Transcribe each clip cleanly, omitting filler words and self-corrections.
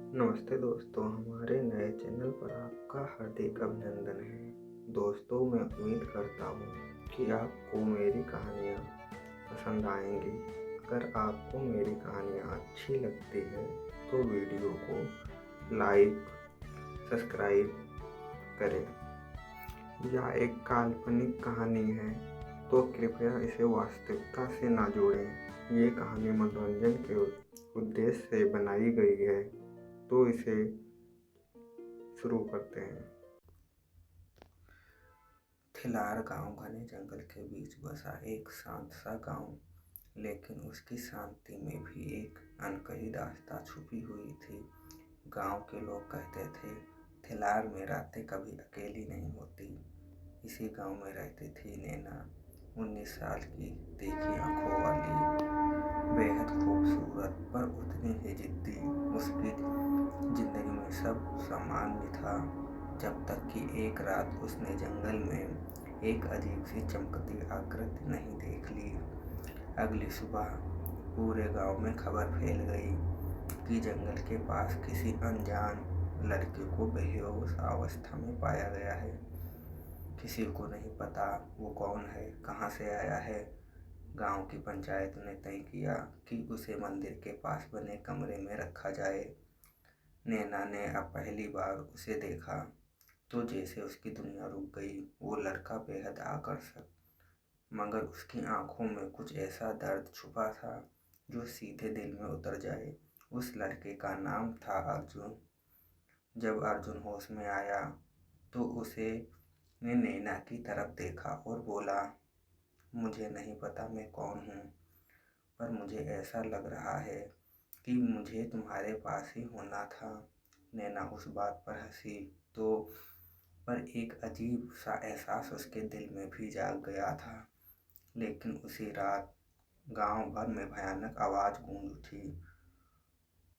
नमस्ते दोस्तों, हमारे नए चैनल पर आपका हार्दिक अभिनंदन है। दोस्तों, मैं उम्मीद करता हूँ कि आपको मेरी कहानियाँ पसंद आएंगी। अगर आपको मेरी कहानियाँ अच्छी लगती है तो वीडियो को लाइक, सब्सक्राइब करें। यह एक काल्पनिक कहानी है तो कृपया इसे वास्तविकता से ना जोड़ें। ये कहानी मनोरंजन के उद्देश्य से बनाई गई है, तो इसे शुरू करते हैं। थिलार गांव घने जंगल के बीच बसा एक शांत सा गांव, लेकिन उसकी शांति में भी एक अनकही दास्तां छुपी हुई थी। गांव के लोग कहते थे, थिलार में रातें कभी अकेली नहीं होती। इसी गांव में रहती थी नैना, 19 साल की, तीखी आंखों वाली, बेहद खूबसूरत पर उतनी ही जिद्दी। उसकी जिंदगी में सब सामान्य था, जब तक कि एक रात उसने जंगल में एक अजीब सी चमकती आकृति नहीं देख ली। अगली सुबह पूरे गांव में खबर फैल गई कि जंगल के पास किसी अनजान लड़के को बेहोश अवस्था में पाया गया है। किसी को नहीं पता वो कौन है, कहाँ से आया है। गांव की पंचायत ने तय किया कि उसे मंदिर के पास बने कमरे में रखा जाए। नैना ने अब पहली बार उसे देखा तो जैसे उसकी दुनिया रुक गई। वो लड़का बेहद आकर्षक, मगर उसकी आंखों में कुछ ऐसा दर्द छुपा था जो सीधे दिल में उतर जाए। उस लड़के का नाम था अर्जुन। जब अर्जुन होश में आया तो उसे ने नैना की तरफ देखा और बोला, मुझे नहीं पता मैं कौन हूँ, पर मुझे ऐसा लग रहा है कि मुझे तुम्हारे पास ही होना था। नैना उस बात पर हंसी तो पर एक अजीब सा एहसास उसके दिल में भी जाग गया था। लेकिन उसी रात गांव भर में भयानक आवाज गूंज उठी।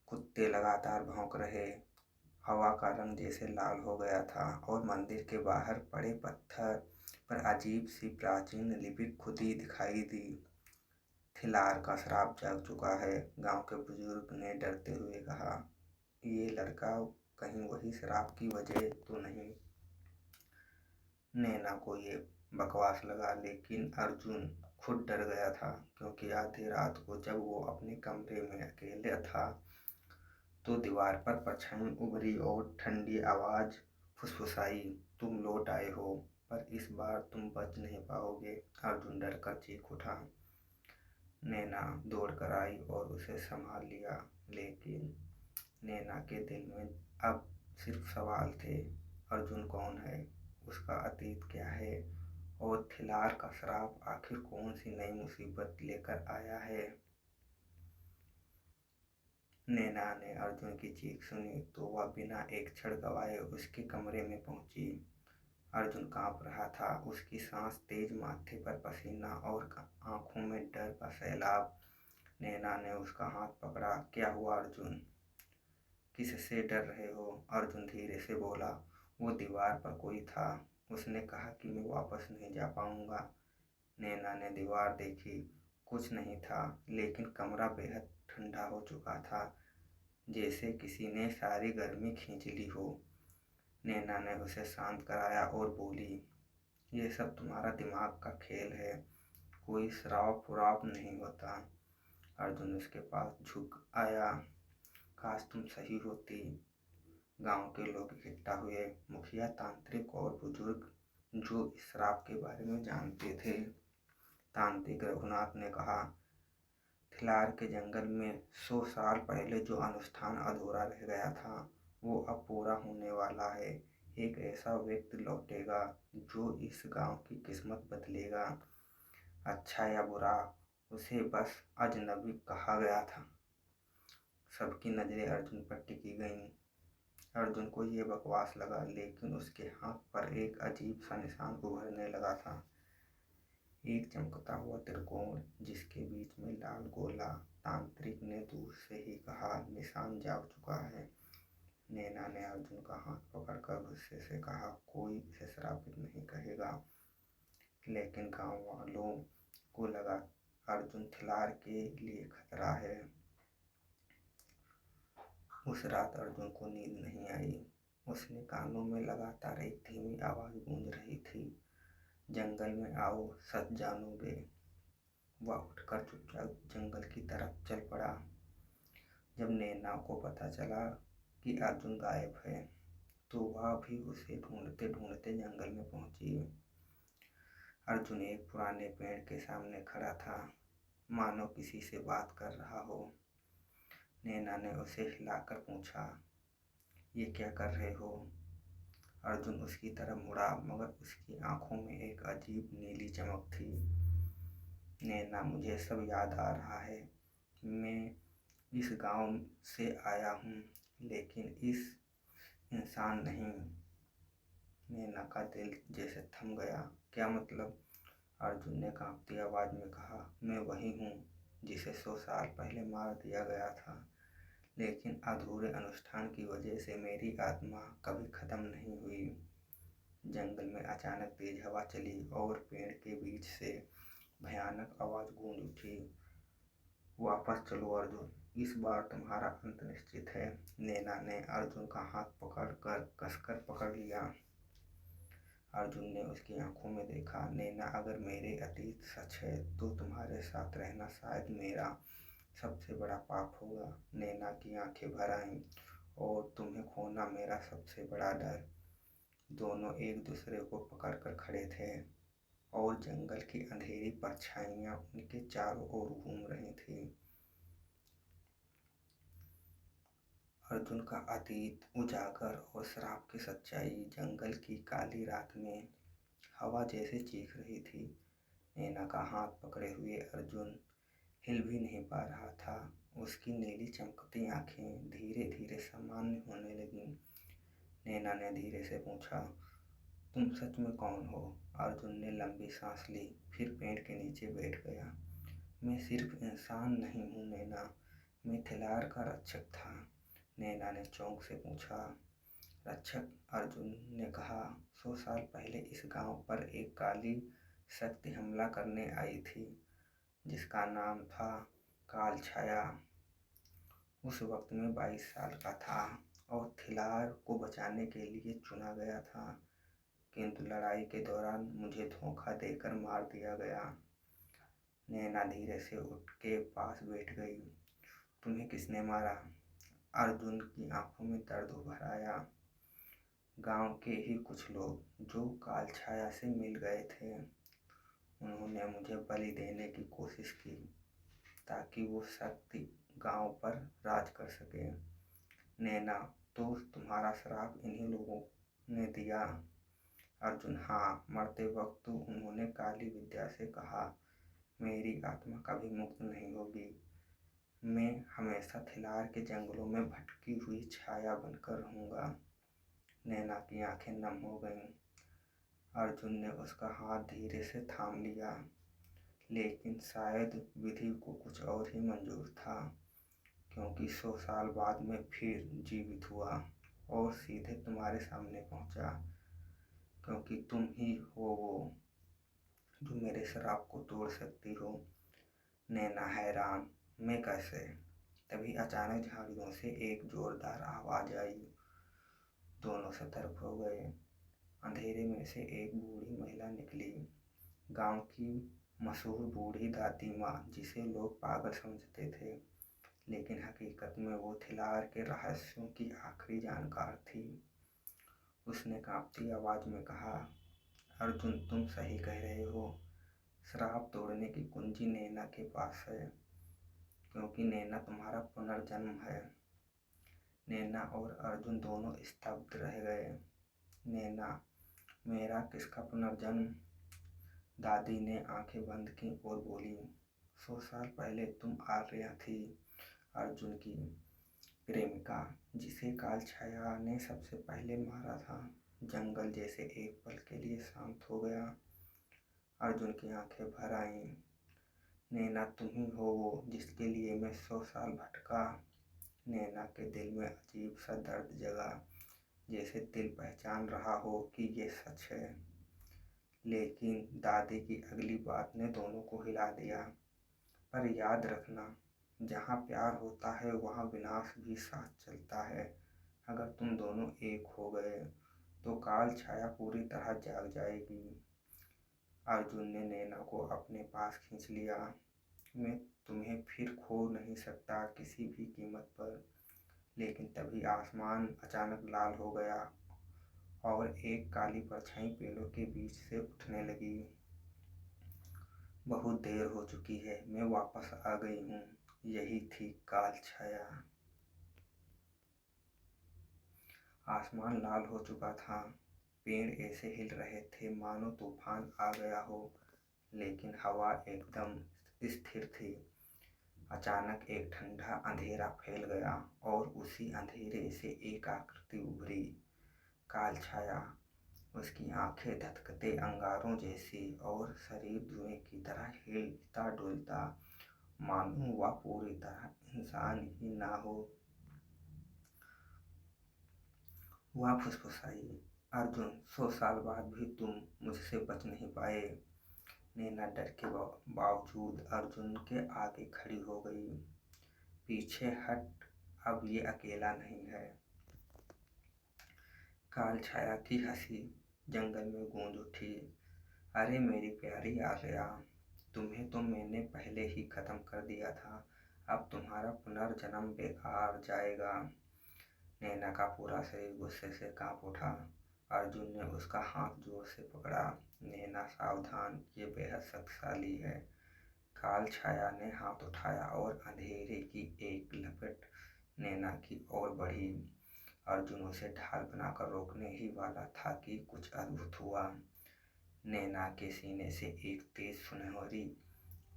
कुत्ते लगातार भौंक रहे, हवा का रंग जैसे लाल हो गया था और मंदिर के बाहर पड़े पत्थर पर अजीब सी प्राचीन लिपि खुदी दिखाई दी। थिलार का श्राप जाग चुका है, गांव के बुजुर्ग ने डरते हुए कहा। ये लड़का कहीं वही श्राप की वजह तो नहीं। नैना को ये बकवास लगा, लेकिन अर्जुन खुद डर गया था, क्योंकि आधी रात को जब वो अपने कमरे में अकेले था तो दीवार पर परछाई उभरी और ठंडी आवाज फुसफुसाई, तुम लौट आए हो, पर इस बार तुम बच नहीं पाओगे। अर्जुन डर कर चीख उठा। नैना दौड़ कर आई और उसे संभाल लिया, लेकिन नैना के दिल में अब सिर्फ सवाल थे। अर्जुन कौन है, उसका अतीत क्या है, और थिलार का श्राप आखिर कौन सी नई मुसीबत लेकर आया है। नैना ने अर्जुन की चीख सुनी तो वह बिना एक क्षण गवाए उसके कमरे में पहुंची। अर्जुन कांप रहा था, उसकी सांस तेज, माथे पर पसीना और आंखों में डर का सैलाब। नैना ने उसका हाथ पकड़ा। क्या हुआ अर्जुन, किससे डर रहे हो? अर्जुन धीरे से बोला। वो दीवार पर कोई था, उसने कहा कि मैं वापस नहीं जा पाऊंगा। नैना ने दीवार देखी, कुछ नहीं था, लेकिन कमरा बेहद ठंडा हो चुका था, जैसे किसी ने सारी गर्मी खींच ली हो। नैना ने उसे शांत कराया और बोली, ये सब तुम्हारा दिमाग का खेल है, कोई श्राप व्राप नहीं होता। अर्जुन उसके पास झुक आया। काश तुम सही होती। गांव के लोग इकट्ठा हुए, मुखिया, तांत्रिक और बुजुर्ग जो इस श्राप के बारे में जानते थे। तांत्रिक रघुनाथ ने कहा, थिलार के जंगल में 100 साल पहले जो अनुष्ठान अधूरा रह गया था वो अब पूरा होने वाला है। एक ऐसा व्यक्ति लौटेगा जो इस गांव की किस्मत बदलेगा, अच्छा या बुरा, उसे बस अजनबी कहा गया था। सबकी नजरें अर्जुन पर टिकी गईं। अर्जुन को ये बकवास लगा, लेकिन उसके हाथ पर एक अजीब सा निशान उभरने लगा था, एक चमकता हुआ त्रिकोण जिसके बीच में लाल गोला। तांत्रिक ने दूर से ही कहा, निशान जाग चुका है। नैना ने अर्जुन का हाथ पकड़कर गुस्से से कहा, कोई इसे श्रापित नहीं कहेगा। लेकिन गांव वालों को लगा अर्जुन थिलार के लिए खतरा है। उस रात अर्जुन को नींद नहीं आई। उसने कानों में लगातार एक धीमी आवाज़ गूंज रही थी, जंगल में आओ, सच जानोगे। वह उठकर चुपचाप जंगल की तरफ चल पड़ा। जब नैना को पता चला कि अर्जुन गायब है तो वह भी उसे ढूंढते ढूंढते जंगल में पहुंची। अर्जुन एक पुराने पेड़ के सामने खड़ा था, मानो किसी से बात कर रहा हो। नैना ने उसे हिलाकर पूछा, ये क्या कर रहे हो? अर्जुन उसकी तरफ मुड़ा, मगर उसकी आंखों में एक अजीब नीली चमक थी। नैना, मुझे सब याद आ रहा है। मैं इस गांव से आया हूँ, लेकिन इस इंसान नहीं। नैना का दिल जैसे थम गया। क्या मतलब? अर्जुन ने कांपती आवाज में कहा, मैं वही हूँ जिसे 100 साल पहले मार दिया गया था, लेकिन अधूरे अनुष्ठान की वजह से मेरी आत्मा कभी खत्म नहीं हुई। जंगल में अचानक तेज हवा चली और पेड़ के बीच से भयानक आवाज गूंज उठी, वापस चलो अर्जुन, इस बार तुम्हारा अंत निश्चित है। नैना ने अर्जुन का हाथ पकड़कर कसकर पकड़ लिया। अर्जुन ने उसकी आंखों में देखा। नैना, अगर मेरे अतीत सच है तो तुम्हारे साथ रहना शायद मेरा सबसे बड़ा पाप होगा। नैना की आंखें भर आईं, और तुम्हें खोना मेरा सबसे बड़ा डर। दोनों एक दूसरे को पकड़कर खड़े थे और जंगल की अंधेरी परछाइयां उनके चारों ओर घूम रही थीं। अर्जुन का अतीत उजागर और श्राप की सच्चाई जंगल की काली रात में हवा जैसे चीख रही थी। नैना का हाथ पकड़े हुए अर्जुन हिल भी नहीं पा रहा था। उसकी नीली चमकती आंखें धीरे धीरे सामान्य होने लगीं। नैना ने धीरे से पूछा, तुम सच में कौन हो? अर्जुन ने लंबी सांस ली, फिर पेड़ के नीचे बैठ गया। मैं सिर्फ इंसान नहीं हूँ नैना, मैं थिलार का रक्षक था। नैना ने चौंक से पूछा, रक्षक? अर्जुन ने कहा, 100 साल पहले इस गांव पर एक काली शक्ति हमला करने आई थी, जिसका नाम था काल छाया। उस वक्त मैं 22 साल का था और थिलार को बचाने के लिए चुना गया था, किंतु लड़ाई के दौरान मुझे धोखा देकर मार दिया गया। नैना धीरे से उठ के पास बैठ गई। तुम्हें किसने मारा? अर्जुन की आंखों में दर्द उभर आया। गांव के ही कुछ लोग जो काल छाया से मिल गए थे। उन्होंने मुझे बलि देने की कोशिश की ताकि वो शक्ति गांव पर राज कर सके। नैना, तो तुम्हारा श्राप इन्हीं लोगों ने दिया? अर्जुन, हाँ, मरते वक्त तो उन्होंने काली विद्या से कहा, मेरी आत्मा कभी मुक्त नहीं होगी। मैं हमेशा थिलार के जंगलों में भटकी हुई छाया बनकर रहूंगा। नैना की आंखें नम हो गईं। अर्जुन ने उसका हाथ धीरे से थाम लिया, लेकिन शायद विधि को कुछ और ही मंजूर था, क्योंकि 100 साल बाद में फिर जीवित हुआ और सीधे तुम्हारे सामने पहुंचा, क्योंकि तुम ही हो वो जो मेरे श्राप को तोड़ सकती हो। नैना हैरान, मैं कैसे? तभी अचानक झाड़ियों से एक जोरदार आवाज आई। दोनों सतर्क हो गए। अंधेरे में से एक बूढ़ी महिला निकली, गांव की मशहूर बूढ़ी दादी माँ, जिसे लोग पागल समझते थे, लेकिन हकीकत में वो थिलार के रहस्यों की आखिरी जानकार थी। उसने कांपती आवाज में कहा, अर्जुन, तुम सही कह रहे हो। श्राप तोड़ने की कुंजी नैना के पास है, क्योंकि नैना तुम्हारा पुनर्जन्म है। नैना और अर्जुन दोनों स्तब्ध रह गए। नैना, मेरा किसका पुनर्जन्म? दादी ने आंखें बंद की और बोली, 100 साल पहले तुम आर्या थी, अर्जुन की प्रेमिका, जिसे काल छाया ने सबसे पहले मारा था। जंगल जैसे एक पल के लिए शांत हो गया। अर्जुन की आंखें भर आईं। नैना, तुम ही हो वो जिसके लिए मैं 100 साल भटका। नैना के दिल में अजीब सा दर्द जगा, जैसे दिल पहचान रहा हो कि ये सच है। लेकिन दादी की अगली बात ने दोनों को हिला दिया। पर याद रखना, जहाँ प्यार होता है वहाँ विनाश भी साथ चलता है। अगर तुम दोनों एक हो गए तो काल छाया पूरी तरह जाग जाएगी। अर्जुन ने नैना को अपने पास खींच लिया। मैं तुम्हें फिर खो नहीं सकता किसी भी कीमत पर। लेकिन तभी आसमान अचानक लाल हो गया और एक काली परछाई पेड़ों के बीच से उठने लगी। बहुत देर हो चुकी है, मैं वापस आ गई हूँ। यही थी काल छाया। आसमान लाल हो चुका था। पेड़ ऐसे हिल रहे थे मानो तूफान आ गया हो, लेकिन हवा एकदम स्थिर थी। अचानक एक ठंडा अंधेरा फैल गया और उसी अंधेरे से एक आकृति उभरी। काल छाया। उसकी आंखें धधकते अंगारों जैसी और शरीर धुएं की तरह हिलता डुलता, मानो वह पूरी तरह इंसान ही ना हो। वह फुसफुसाई, अर्जुन 100 साल बाद भी तुम मुझसे बच नहीं पाए। नैना डर के बावजूद अर्जुन के आगे खड़ी हो गई। पीछे हट, अब ये अकेला नहीं है। काल छाया की हंसी जंगल में गूंज उठी। अरे मेरी प्यारी आलिया, तुम्हें तो मैंने पहले ही खत्म कर दिया था। अब तुम्हारा पुनर्जन्म बेकार जाएगा। नैना का पूरा शरीर गुस्से से कांप उठा। अर्जुन ने उसका हाथ जोर से पकड़ा। नैना सावधान, ये बेहद शक्तिशाली है। काल छाया ने हाथ उठाया और अंधेरे की एक लपट नैना की ओर बढ़ी। अर्जुन उसे ढाल बनाकर रोकने ही वाला था कि कुछ अद्भुत हुआ। नैना के सीने से एक तेज सुनहरी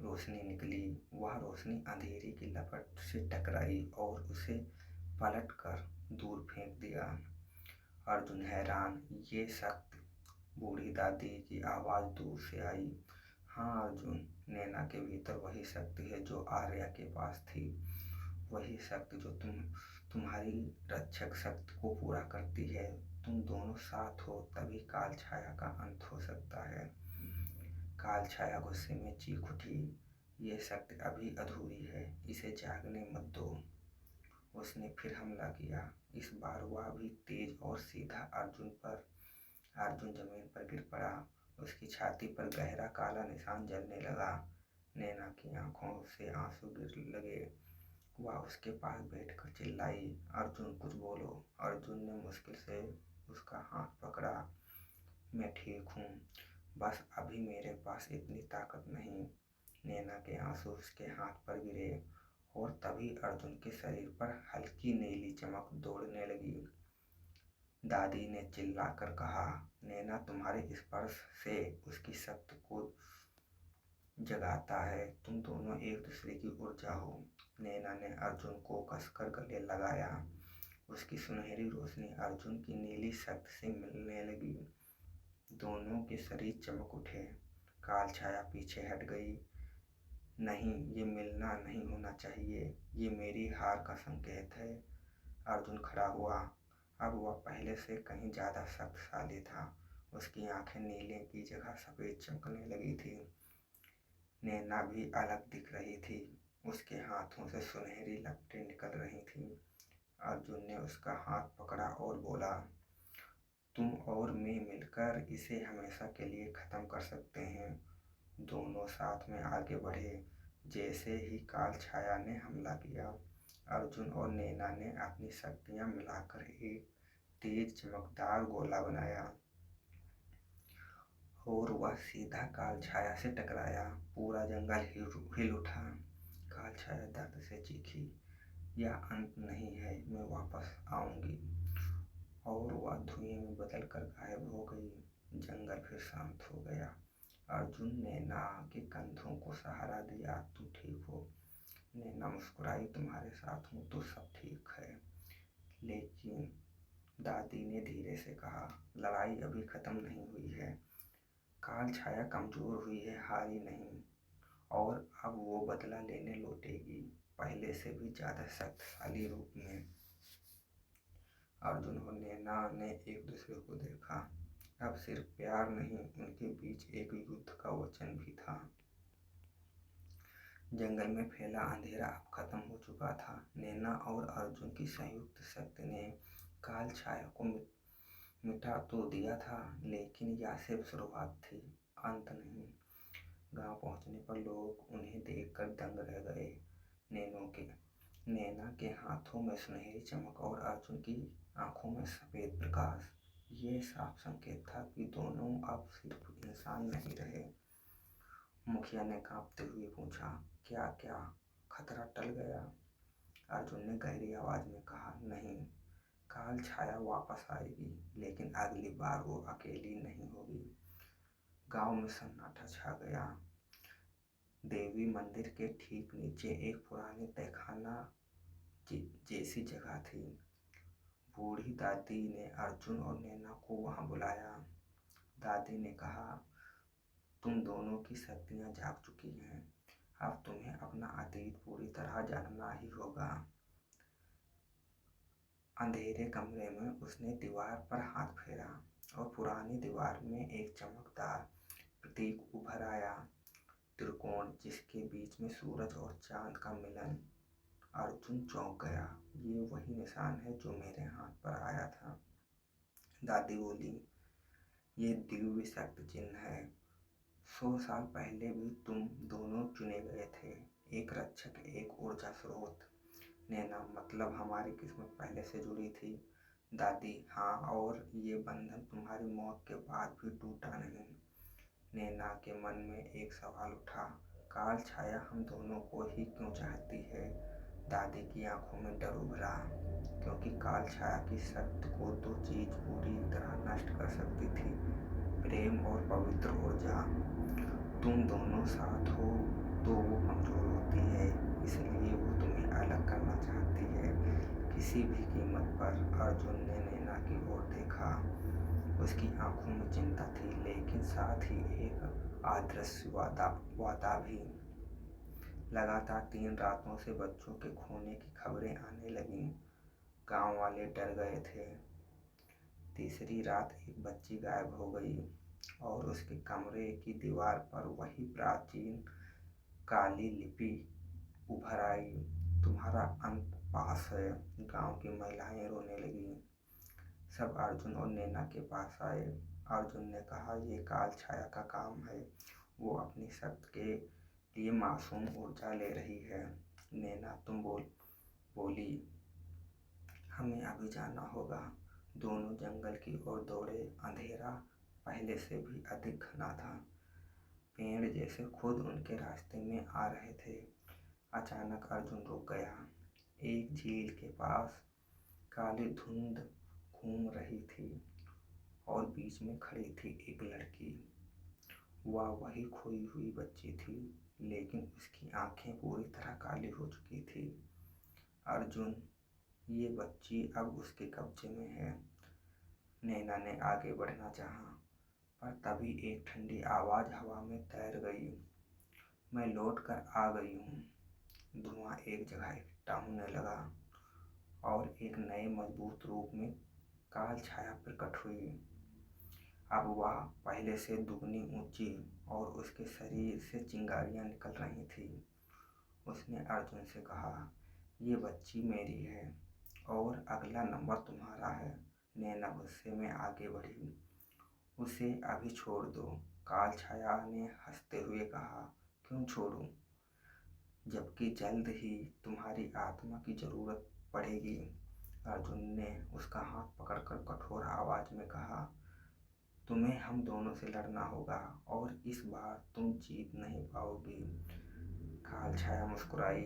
रोशनी निकली। वह रोशनी अंधेरे की लपट से टकराई और उसे पलटकर दूर फेंक दिया। अर्जुन हैरान, ये शक्ति? बूढ़ी दादी की आवाज़ दूर से आई। हाँ अर्जुन, नैना के भीतर वही शक्ति है जो आर्या के पास थी। वही शक्ति जो तुम्हारी रक्षक शक्ति को पूरा करती है। तुम दोनों साथ हो तभी काल छाया का अंत हो सकता है। काल छाया गुस्से में चीख उठी। ये शक्ति अभी अधूरी है, इसे जागने मत दो। उसने फिर हमला किया। इस बार वह भी तेज और सीधा अर्जुन पर। अर्जुन जमीन पर गिर पड़ा। उसकी छाती पर गहरा काला निशान जलने लगा। नैना की आंखों से आंसू गिरने लगे। वह उसके पास बैठकर चिल्लाई, अर्जुन कुछ बोलो। अर्जुन ने मुश्किल से उसका हाथ पकड़ा। मैं ठीक हूँ, बस अभी मेरे पास इतनी ताकत नहीं। नैना के आंसू उसके हाथ पर गिरे और तभी अर्जुन के शरीर पर हल्की नीली चमक दौड़ने लगी। दादी ने चिल्लाकर कहा, नैना तुम्हारे स्पर्श से उसकी शक्ति को जगाता है। तुम दोनों एक दूसरे की ऊर्जा हो। नैना ने अर्जुन को कसकर गले लगाया। उसकी सुनहरी रोशनी अर्जुन की नीली शक्ति से मिलने लगी। दोनों के शरीर चमक उठे। काल छाया पीछे हट गई। नहीं, ये मिलना नहीं होना चाहिए। ये मेरी हार का संकेत है। अर्जुन खड़ा हुआ। अब वह पहले से कहीं ज़्यादा शक्तिशाली था। उसकी आंखें नीले की जगह सफ़ेद चमकने लगी थी। नैना भी अलग दिख रही थी। उसके हाथों से सुनहरी लपटें निकल रही थीं। अर्जुन ने उसका हाथ पकड़ा और बोला, तुम और मैं मिलकर इसे हमेशा के लिए ख़त्म कर सकते हैं। दोनों साथ में आगे बढ़े। जैसे ही काल छाया ने हमला किया, अर्जुन और नैना ने अपनी शक्तियां मिलाकर एक तेज चमकदार गोला बनाया और वह सीधा काल छाया से टकराया। पूरा जंगल हिल उठा। काल छाया दर्द से चीखी, यह अंत नहीं है, मैं वापस आऊंगी। और वह धुएं में बदल कर गायब हो गई। जंगल फिर शांत हो गया। अर्जुन नैना के कंधों को सहारा दिया, तुम ठीक हो। नैना मुस्कुराई, तुम्हारे साथ हूँ तो सब ठीक है। लेकिन दादी ने धीरे से कहा, लड़ाई अभी खत्म नहीं हुई है। काल छाया कमजोर हुई है, हारी नहीं। और अब वो बदला लेने लौटेगी, पहले से भी ज़्यादा शक्तिशाली रूप में। अर्जुन और नैना ने एक दूसरे को देखा। अब सिर्फ प्यार नहीं, उनके बीच एक युद्ध का वचन भी था। जंगल में फैला अंधेरा अब खत्म हो चुका था। नैना और अर्जुन की संयुक्त शक्ति ने काल छाया को मिटा तो दिया था, लेकिन यह सिर्फ शुरुआत थी, अंत नहीं। गांव पहुंचने पर लोग उन्हें देखकर दंग रह गए। नैना के हाथों में सुनहरी चमक और अर्जुन की आंखों में सफेद प्रकाश, ये साफ संकेत था कि दोनों अब सिर्फ इंसान नहीं रहे। मुखिया ने कांपते हुए पूछा, क्या क्या खतरा टल गया? अर्जुन ने गहरी आवाज में कहा, नहीं, काल छाया वापस आएगी, लेकिन अगली बार वो अकेली नहीं होगी। गांव में सन्नाटा छा गया। देवी मंदिर के ठीक नीचे एक पुरानी तहखाना जैसी जगह थी। बूढ़ी दादी ने अर्जुन और नैना को वहां बुलाया। दादी ने कहा, तुम दोनों की शक्तियां जाग चुकी हैं, अब तुम्हें अपना अतीत पूरी तरह जानना ही होगा। अंधेरे कमरे में उसने दीवार पर हाथ फेरा और पुरानी दीवार में एक चमकदार प्रतीक उभर आया, त्रिकोण जिसके बीच में सूरज और चांद का मिलन। अर्जुन चौंक गया। ये वही निशान है जो मेरे हाथ पर आया था। दादी बोली, ये दिव्य शक्ति चिन्ह है। 100 साल पहले भी तुम दोनों चुने गए थे, एक रक्षक, एक ऊर्जा स्रोत। नैना, मतलब हमारी किस्मत पहले से जुड़ी थी। दादी, हाँ, और ये बंधन तुम्हारी मौत के बाद भी टूटा नहीं। नैना के मन में एक सवाल उठा, काल छाया हम दोनों को ही क्यों चाहती है? दादी की आंखों में डर उभरा, क्योंकि काल छाया की शक्ति को दो चीज पूरी तरह नष्ट कर सकती थी, प्रेम और पवित्र ऊर्जा। तुम दोनों साथ हो तो वो कमजोर होती है, इसलिए वो तुम्हें अलग करना चाहती है, किसी भी कीमत पर। अर्जुन ने नैना की ओर देखा। उसकी आंखों में चिंता थी, लेकिन साथ ही एक अदृश्य वादा भी। लगातार 3 रातों से बच्चों के खोने की खबरें आने लगीं। गांव वाले डर गए थे। तीसरी रात एक बच्ची गायब हो गई और उसके कमरे की दीवार पर वही प्राचीन काली लिपि उभर आई, तुम्हारा अंत पास है। गांव की महिलाएं रोने लगीं। सब अर्जुन और नैना के पास आए। अर्जुन ने कहा, ये काल छाया का काम है, वो अपनी शक्ति के लिए मासूम ऊर्जा ले रही है। नैना बोली, हमें अभी जाना होगा। दोनों जंगल की ओर दौड़े। अंधेरा पहले से भी अधिक घना था, पेड़ जैसे खुद उनके रास्ते में आ रहे थे। अचानक अर्जुन रुक गया। एक झील के पास काली धुंध घूम रही थी और बीच में खड़ी थी एक लड़की। वह वही खोई हुई बच्ची थी, लेकिन उसकी आंखें पूरी तरह काली हो चुकी थी। अर्जुन, ये बच्ची अब उसके कब्जे में है। नैना ने आगे बढ़ना चाहा, पर तभी एक ठंडी आवाज हवा में तैर गई, मैं लौट कर आ गई हूँ। धुआं एक जगह इकट्ठा होने लगा और एक नए मजबूत रूप में काल छाया प्रकट हुई। अब वह पहले से दुगनी ऊंची और उसके शरीर से चिंगारियां निकल रही थी। उसने अर्जुन से कहा, ये बच्ची मेरी है और अगला नंबर तुम्हारा है। नैना गुस्से में आगे बढ़ी, उसे अभी छोड़ दो। काल छाया ने हंसते हुए कहा, क्यों छोड़ूं, जबकि जल्द ही तुम्हारी आत्मा की जरूरत पड़ेगी। अर्जुन ने उसका हाथ पकड़कर कठोर आवाज में कहा, तुम्हें हम दोनों से लड़ना होगा और इस बार तुम जीत नहीं पाओगी। काल छाया मुस्कुराई,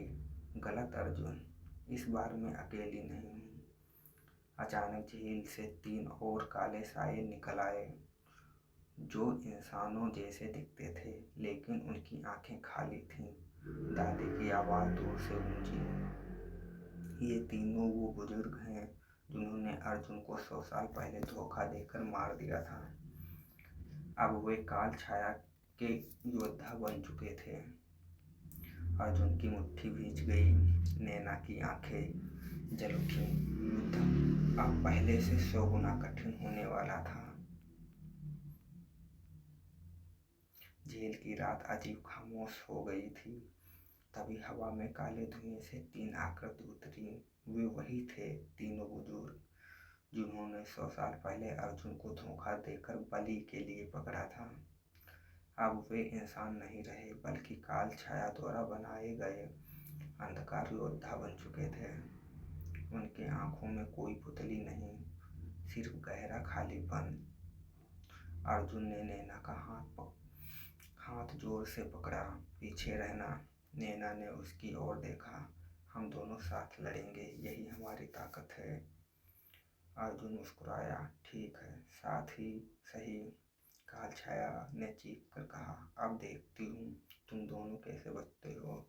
गलत अर्जुन, इस बार मैं अकेली नहीं हूँ। अचानक झील से 3 और काले साए निकल आए, जो इंसानों जैसे दिखते थे, लेकिन उनकी आंखें खाली थीं। दादी की आवाज दूर से गूंजी, ये तीनों वो बुजुर्ग हैं जिन्होंने अर्जुन को 100 साल पहले धोखा देकर मार दिया था। अब वे काल छाया के योद्धा बन चुके थे। अर्जुन की मुट्ठी भींच गई। नैना की आंखें जल उठी। युद्ध अब पहले से 100 गुना कठिन होने वाला था। झील की रात अजीब खामोश हो गई थी। तभी हवा में काले धुएं से 3 आकृति उतरी। वे वही थे, तीनों बुजुर्ग जिन्होंने 100 साल पहले अर्जुन को धोखा देकर बलि के लिए पकड़ा था। अब वे इंसान नहीं रहे, बल्कि काल छाया द्वारा बनाए गए अंधकार योद्धा बन चुके थे। उनके आंखों में कोई पुतली नहीं, सिर्फ गहरा खालीपन। अर्जुन ने नैना का हाथ जोर से पकड़ा। पीछे रहना। नैना ने उसकी ओर देखा। हम दोनों साथ लड़ेंगे, यही हमारी ताकत है। अर्जुन मुस्कुराया। ठीक है, साथ ही सही, काल छाया ने चीख कर कहा। अब देखती हूँ तुम दोनों कैसे बचते हो।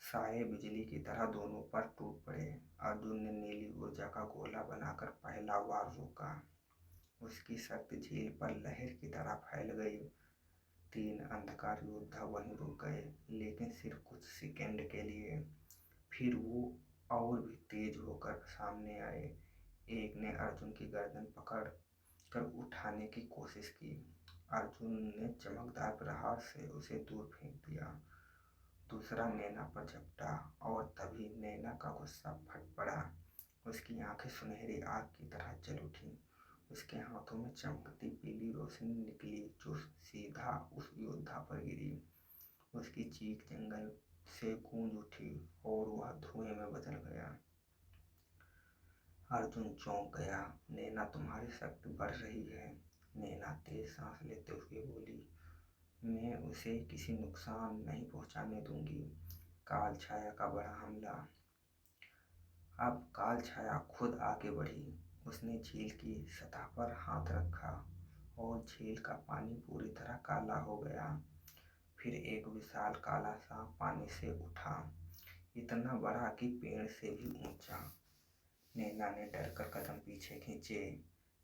साए बिजली की तरह दोनों पर टूट पड़े। अर्जुन ने नीली ऊर्जा का गोला बनाकर पहला वार रोका। उसकी शक्ति झील पर लहर की तरह फैल गई। 3 अंधकार योद्धा वहीं रुक गए, लेकिन सिर्फ कुछ सेकंड के लिए। फिर वो और भी तेज होकर सामने आए। एक ने अर्जुन की गर्दन पकड़ कर उठाने की कोशिश की। अर्जुन ने चमकदार प्रहार से उसे दूर फेंक दिया। दूसरा नैना पर झपटा और तभी नैना का गुस्सा फट पड़ा। उसकी आंखें सुनहरी आग की तरह जल उठी। उसके हाथों में चमकती पीली रोशनी निकली जो सीधा उस योद्धा पर गिरी। उसकी चीख जंगल से गूंज उठी और वह धुएं में बदल गया। अर्जुन चौंक गया। नैना, तुम्हारी शक्ति बढ़ रही है। नैना तेज सांस लेते हुए बोली, मैं उसे किसी नुकसान नहीं पहुंचाने दूंगी। काल छाया का बड़ा हमला। अब काल छाया खुद आगे बढ़ी। उसने झील की सतह पर हाथ रखा और झील का पानी पूरी तरह काला हो गया। फिर एक विशाल काला सांप पानी से उठा, इतना बड़ा कि पेड़ से भी ऊंचा। नैना ने डरकर कदम पीछे खींचे।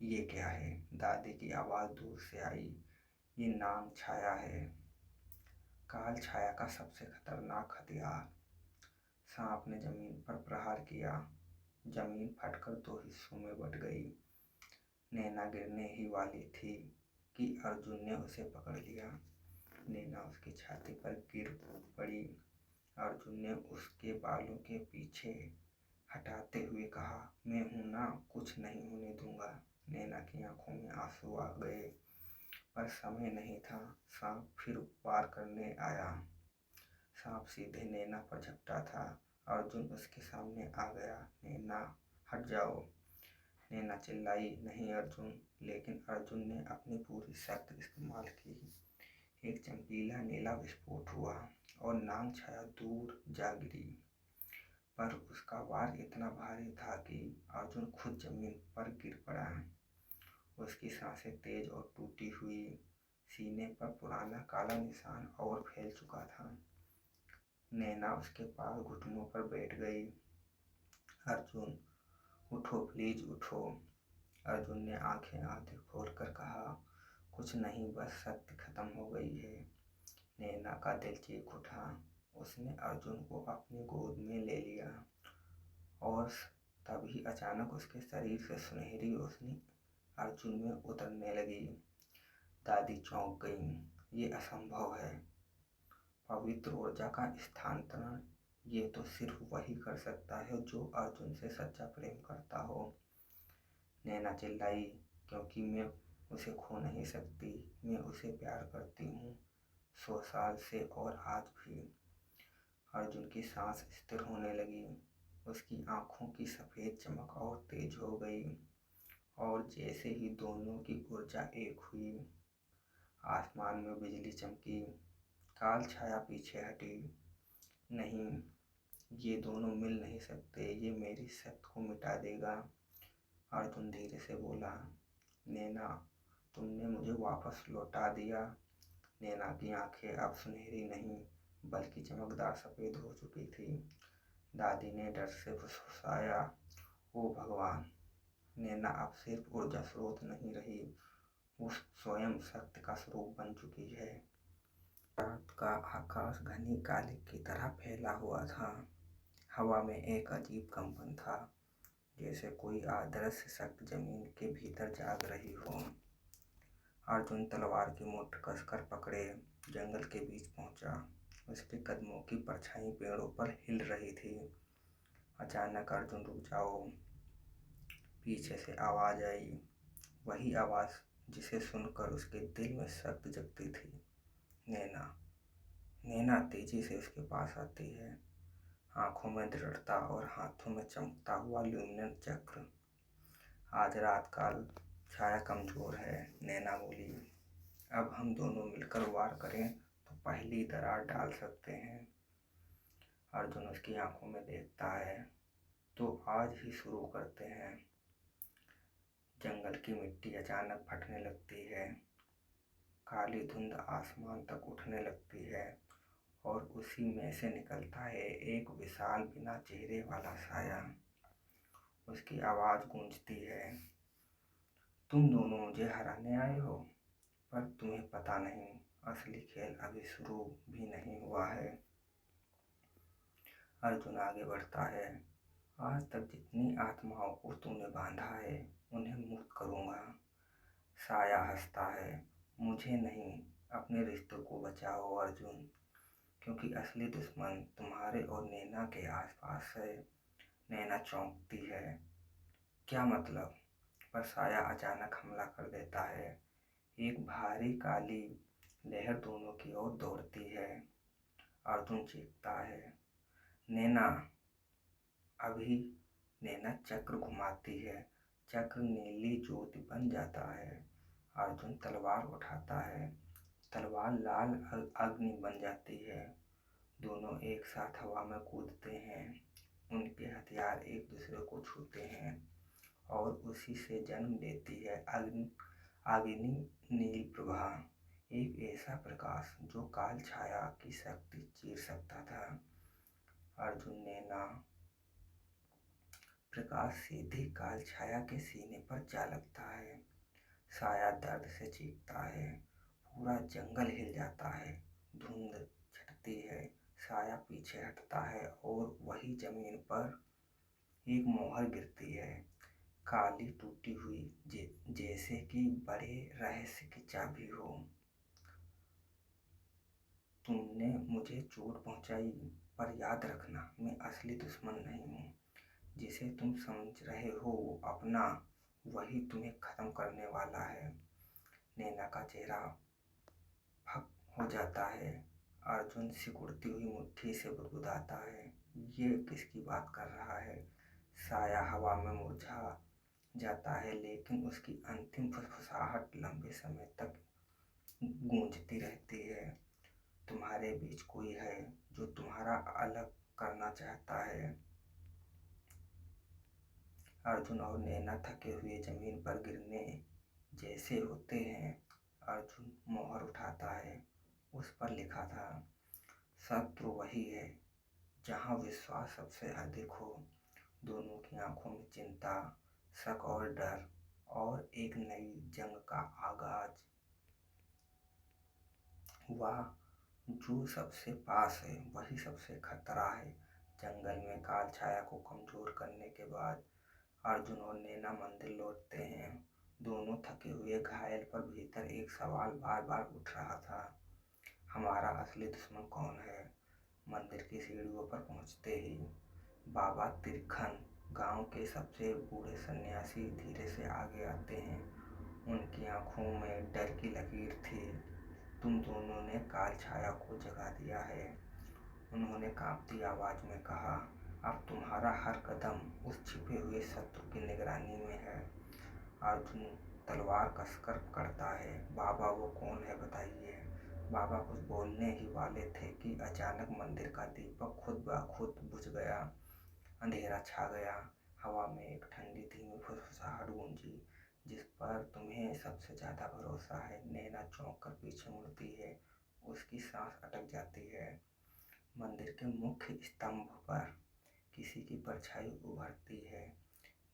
ये क्या है? दादी की आवाज दूर से आई। ये नाग छाया है, काल छाया का सबसे खतरनाक हथियार। सांप ने जमीन पर प्रहार किया। जमीन फटकर 2 हिस्सों में बट गई। नैना गिरने ही वाली थी कि अर्जुन ने उसे पकड़ लिया। नैना उसकी छाती पर गिर पड़ी। अर्जुन ने उसके बालों के पीछे हटाते हुए कहा, मैं हूं ना, कुछ नहीं होने दूंगा। नैना की आंखों में आंसू आ गए, पर समय नहीं था। सांप फिर वार करने आया। सांप सीधे नैना पर झपटा था। अर्जुन उसके सामने आ गया। नैना, हट जाओ। नैना चिल्लाई, नहीं अर्जुन। लेकिन अर्जुन ने अपनी पूरी शक्ति इस्तेमाल की। एक चमकीला नीला विस्फोट हुआ और नाग छाया दूर जा गिरी। पर उसका वार इतना भारी था कि अर्जुन खुद जमीन पर गिर पड़ा। उसकी सांसें तेज और टूटी हुई। सीने पर पुराना काला निशान और फैल चुका था। नैना उसके पास घुटनों पर बैठ गई। अर्जुन, उठो, प्लीज उठो। अर्जुन ने आंखें आधी खोलकर कहा, कुछ नहीं, बस शक्ति खत्म हो गई है। नैना का दिल चीख उठा। उसने अर्जुन को अपनी गोद में ले लिया और तभी अचानक उसके शरीर से सुनहरी रोशनी अर्जुन में उतरने लगी। दादी चौंक गईं। ये असंभव है। पवित्र ऊर्जा का स्थानांतरण ये तो सिर्फ वही कर सकता है जो अर्जुन से सच्चा प्रेम करता हो। नैना चिल्लाई, क्योंकि मैं उसे खो नहीं सकती। मैं उसे प्यार करती हूँ, 100 साल से और आज भी। अर्जुन की सांस स्थिर होने लगी। उसकी आंखों की सफ़ेद चमक और तेज हो गई और जैसे ही दोनों की ऊर्जा एक हुई, आसमान में बिजली चमकी। काल छाया पीछे हटी। नहीं, ये दोनों मिल नहीं सकते। ये मेरी शक्ति को मिटा देगा। अर्जुन धीरे से बोला, नैना, तुमने मुझे वापस लौटा दिया। नैना की आंखें अब सुनहरी नहीं बल्कि चमकदार सफ़ेद हो चुकी थी। दादी ने डर से फुसफुसाया, ओ भगवान, नैना अब सिर्फ ऊर्जा स्रोत नहीं रही, वो स्वयं शक्ति का स्वरूप बन चुकी है। रात का आकाश घनी काली की तरह फैला हुआ था। हवा में एक अजीब कंपन था, जैसे कोई अदृश्य शक्ति जमीन के भीतर जाग रही हो। अर्जुन तलवार की मुठ कसकर पकड़े जंगल के बीच पहुंचा। उसके कदमों की परछाई पेड़ों पर हिल रही थी। अचानक अर्जुन, रुक जाओ, पीछे से आवाज आई। वही आवाज जिसे सुनकर उसके दिल में शक जगती थी। नैना। नैना तेजी से उसके पास आती है, आंखों में दृढ़ता और हाथों में चमकता हुआ ल्यूमिनेंट चक्र। आज रात काल छाया कमजोर है, नैना बोली। अब हम दोनों मिलकर वार करें तो पहली दरार डाल सकते हैं। अर्जुन उसकी आंखों में देखता है। तो आज ही शुरू करते हैं। जंगल की मिट्टी अचानक फटने लगती है, काली धुंध आसमान तक उठने लगती है और उसी में से निकलता है एक विशाल बिना चेहरे वाला साया। उसकी आवाज गूंजती है, तुम दोनों मुझे हराने आए हो, पर तुम्हें पता नहीं, असली खेल अभी शुरू भी नहीं हुआ है। अर्जुन आगे बढ़ता है। आज तक जितनी आत्माओं को तुमने बांधा है, उन्हें मुक्त करूंगा। साया हंसता है, मुझे नहीं, अपने रिश्तों को बचाओ अर्जुन, क्योंकि असली दुश्मन तुम्हारे और नैना के आसपास है। नैना चौंकती है, क्या मतलब? पर साया अचानक हमला कर देता है। एक भारी काली लहर दोनों की ओर दौड़ती है। अर्जुन चीखता है, नैना। अभी नैना चक्र घुमाती है, चक्र नीली ज्योति बन जाता है। अर्जुन तलवार उठाता है, तलवार लाल अग्नि बन जाती है। दोनों एक साथ हवा में कूदते हैं, उनके हथियार एक दूसरे को छूते हैं और उसी से जन्म लेती है अग्नि नील प्रभा, एक ऐसा प्रकाश जो काल छाया की शक्ति चीर सकता था। अर्जुन नैना प्रकाश सीधे काल छाया के सीने पर जा लगता है। साया दर्द से चीखता है, पूरा जंगल हिल जाता है, धुंध छटती है, साया पीछे हटता है और वही जमीन पर एक मोहर गिरती है, काली टूटी हुई, जैसे कि बड़े रहस्य की चाबी हो। तुमने मुझे चोट पहुंचाई, पर याद रखना, मैं असली दुश्मन नहीं हूँ। जिसे तुम समझ रहे हो वो अपना, वही तुम्हें खत्म करने वाला है। नैना का चेहरा फक हो जाता है। अर्जुन सिकुड़ती हुई मुट्ठी से बुदबुदाता है, ये किसकी बात कर रहा है? साया हवा में मुरझा जाता है, लेकिन उसकी अंतिम फुसफुसाहट लंबे समय तक गूंजती रहती है। तुम्हारे बीच कोई है जो तुम्हारा अलग करना चाहता है। अर्जुन और नैना थके हुए जमीन पर गिरने जैसे होते हैं। अर्जुन मोहर उठाता है, उस पर लिखा था, शत्रु वही है जहाँ विश्वास सबसे अधिक हो। दोनों की आंखों में चिंता, शक और डर, और एक नई जंग का आगाज। वह जो सबसे पास है वही सबसे खतरा है। जंगल में काल छाया को कमजोर करने के बाद अर्जुन और नैना मंदिर लौटते हैं। दोनों थके हुए घायल, पर भीतर एक सवाल बार बार उठ रहा था, हमारा असली दुश्मन कौन है? मंदिर की सीढ़ियों पर पहुंचते ही बाबा तिरखन, गांव के सबसे बूढ़े सन्यासी, धीरे से आगे आते हैं। उनकी आंखों में डर की लकीर थी। तुम दोनों ने काल छाया को जगा दिया है, उन्होंने कांपती आवाज में कहा। अब तुम्हारा हर कदम उस छिपे हुए शत्रु की निगरानी में है। अर्जुन तलवार कसकर पकड़ता है, बाबा वो कौन है बताइए। बाबा कुछ बोलने ही वाले थे कि अचानक मंदिर का दीपक खुद ब खुद बुझ गया। अंधेरा छा गया, हवा में एक ठंडी धीमी फुसफुसाहट गूंजी, जिस पर तुम्हें सबसे ज्यादा भरोसा है। नैना चौंक कर पीछे मुड़ती है, उसकी सांस अटक जाती है। मंदिर के मुख्य स्तंभ पर किसी की परछाई उभरती है,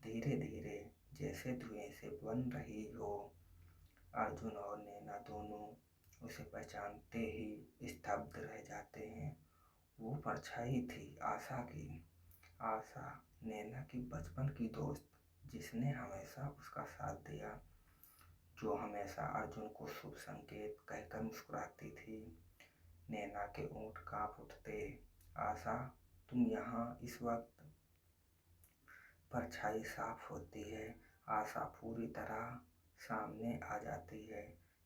धीरे धीरे, जैसे धुएं से बन रही हो। अर्जुन और नैना दोनों उसे पहचानते ही स्तब्ध रह जाते हैं। वो परछाई थी आशा की। आशा, नैना की बचपन की दोस्त, जिसने हमेशा उसका साथ दिया, जो हमेशा अर्जुन को शुभ संकेत कहकर मुस्कुराती थी। नैना के ऊँट काँप उठते। आशा, तुम यहाँ इस वक्त? परछाई साफ होती है। आशा पूरी तरह सामने आ जाती है।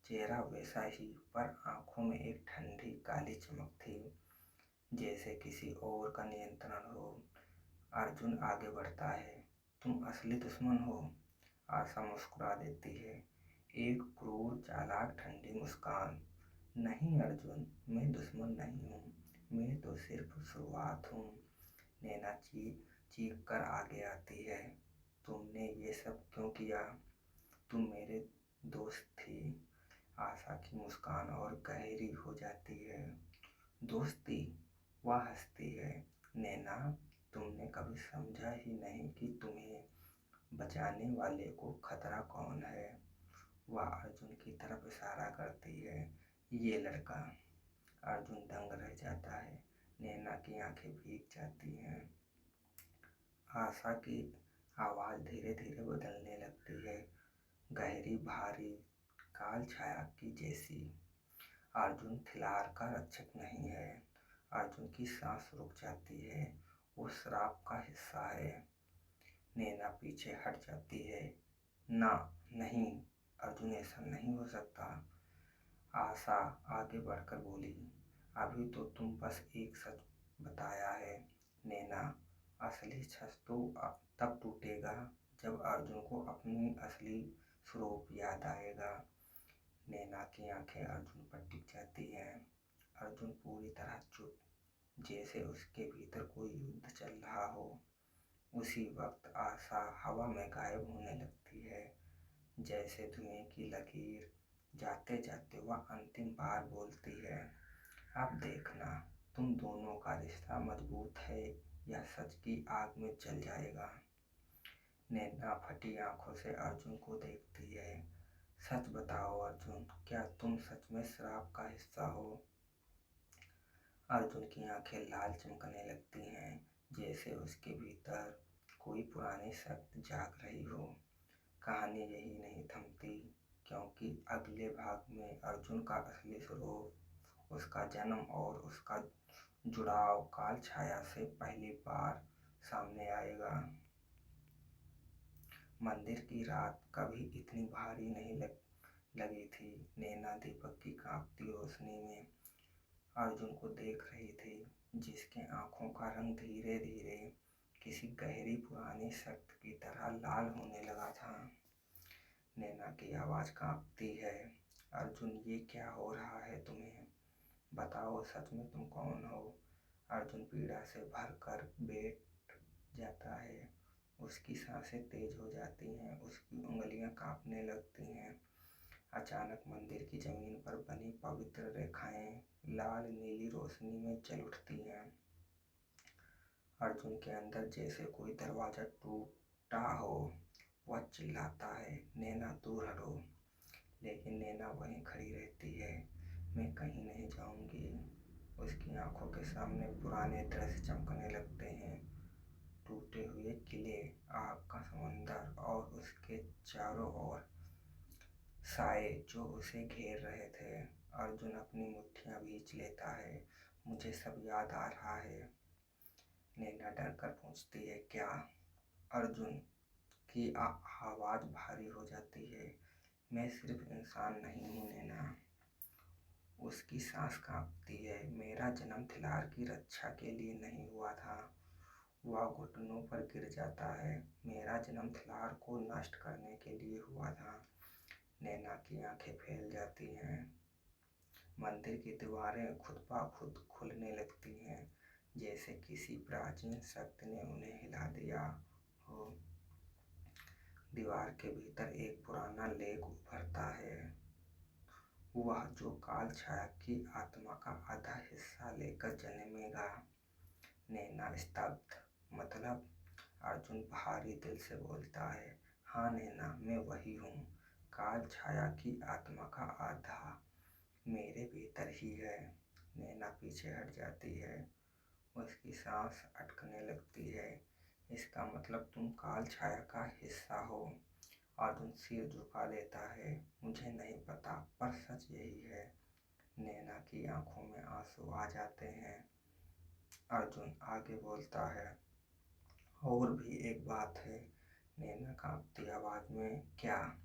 चेहरा वैसा ही, पर आंखों में एक ठंडी काली चमक थी, जैसे किसी और का नियंत्रण हो। अर्जुन आगे बढ़ता है। तुम असली दुश्मन हो? आशा मुस्कुरा देती है, एक क्रूर चालाक ठंडी मुस्कान। नहीं अर्जुन, मैं दुश्मन नहीं हूँ, मैं तो सिर्फ शुरुआत हूँ। नैना चीख कर आगे आती है। तुमने ये सब क्यों किया? तुम मेरे दोस्त थी। आशा की मुस्कान और गहरी हो जाती है। दोस्ती? वह हंसती है। नैना, तुमने कभी समझा ही नहीं कि तुम्हें बचाने वाले को खतरा कौन है। वह अर्जुन की तरफ इशारा करती है। ये लड़का। अर्जुन दंग रह जाता है। नैना की आंखें भीग जाती हैं। आशा की आवाज़ धीरे धीरे बदलने लगती है, गहरी, भारी, काल छाया की जैसी। अर्जुन थिलार का रक्षक नहीं है। अर्जुन की सांस रुक जाती है। वो श्राप का हिस्सा है। नैना पीछे हट जाती है। ना, नहीं अर्जुन, ऐसा नहीं हो सकता। आशा आगे बढ़कर बोली, अभी तो तुम बस एक सच बताया है। नैना, असली सच तो तब टूटेगा जब अर्जुन को अपनी असली स्वरूप याद आएगा। नैना की आंखें अर्जुन पर टिक जाती हैं। अर्जुन पूरी तरह चुप, जैसे उसके भीतर कोई युद्ध चल रहा हो। उसी वक्त आशा हवा में गायब होने लगती है, जैसे धुएं की लकीर। जाते जाते वह अंतिम बार बोलती है, अब देखना, तुम दोनों का रिश्ता मजबूत है या सच की आग में जल जाएगा। नैना फटी आंखों से अर्जुन को देखती है। सच बताओ अर्जुन, क्या तुम सच में श्राप का हिस्सा हो? अर्जुन की आंखें लाल चमकने लगती हैं, जैसे उसके भीतर कोई पुरानी शक्ति जाग रही हो। कहानी यही नहीं थमती, क्योंकि अगले भाग में अर्जुन का असली स्वरूप, उसका जन्म और उसका जुड़ाव काल छाया से पहली बार सामने आएगा। मंदिर की रात कभी इतनी भारी नहीं लगी थी। नैना दीपक की कांपती रोशनी में अर्जुन को देख रही थी, जिसके आंखों का रंग धीरे धीरे किसी गहरी पुरानी शक्ति की तरह लाल होने लगा था। नैना की आवाज़ कांपती है, अर्जुन, ये क्या हो रहा है तुम्हें? बताओ, सच में तुम कौन हो? अर्जुन पीड़ा से भरकर बैठ जाता है। उसकी सांसें तेज हो जाती हैं, उसकी उंगलियां कांपने लगती हैं। अचानक मंदिर की जमीन पर बनी पवित्र रेखाएं लाल नीली रोशनी में जल उठती हैं। अर्जुन के अंदर जैसे कोई दरवाजा टूटा हो। वह चिल्लाता है, नैना दूर हटो। लेकिन नैना वहीं खड़ी रहती है। मैं कहीं नहीं जाऊंगी। उसकी आंखों के सामने पुराने दृश्य चमकने लगते हैं, टूटे हुए किले, आग का समंदर और उसके चारों ओर साए जो उसे घेर रहे थे। अर्जुन अपनी मुट्ठियां भींच लेता है। मुझे सब याद आ रहा है। नैना डर कर पूछती है, क्या? अर्जुन की आवाज़ भारी हो जाती है। मैं सिर्फ इंसान नहीं हूँ नैना। उसकी सांस कांपती है। मेरा जन्म थिलार की रक्षा के लिए नहीं हुआ था। वह घुटनों पर गिर जाता है। मेरा जन्म थिलार को नष्ट करने के लिए हुआ था। नैना की आंखें फैल जाती हैं। मंदिर की दीवारें खुद ब खुद खुलने लगती हैं, जैसे किसी प्राचीन शक्ति ने उन्हें हिला दिया हो। दीवार के भीतर एक पुराना लेख उभरता है, वह जो काल छाया की आत्मा का आधा हिस्सा लेकर जन्मेगा। नैना स्तब्ध। मतलब? अर्जुन भारी दिल से बोलता है, हाँ नैना, मैं वही हूँ। काल छाया की आत्मा का आधा मेरे भीतर ही है। नैना पीछे हट जाती है। उसकी सांस अटकने लगती है। इसका मतलब तुम काल छाया का हिस्सा हो? अर्जुन सिर झुका लेता है। मुझे नहीं पता, पर सच यही है। नैना की आंखों में आंसू आ जाते हैं। अर्जुन आगे बोलता है, और भी एक बात है। नैना कांपती आवाज में, क्या?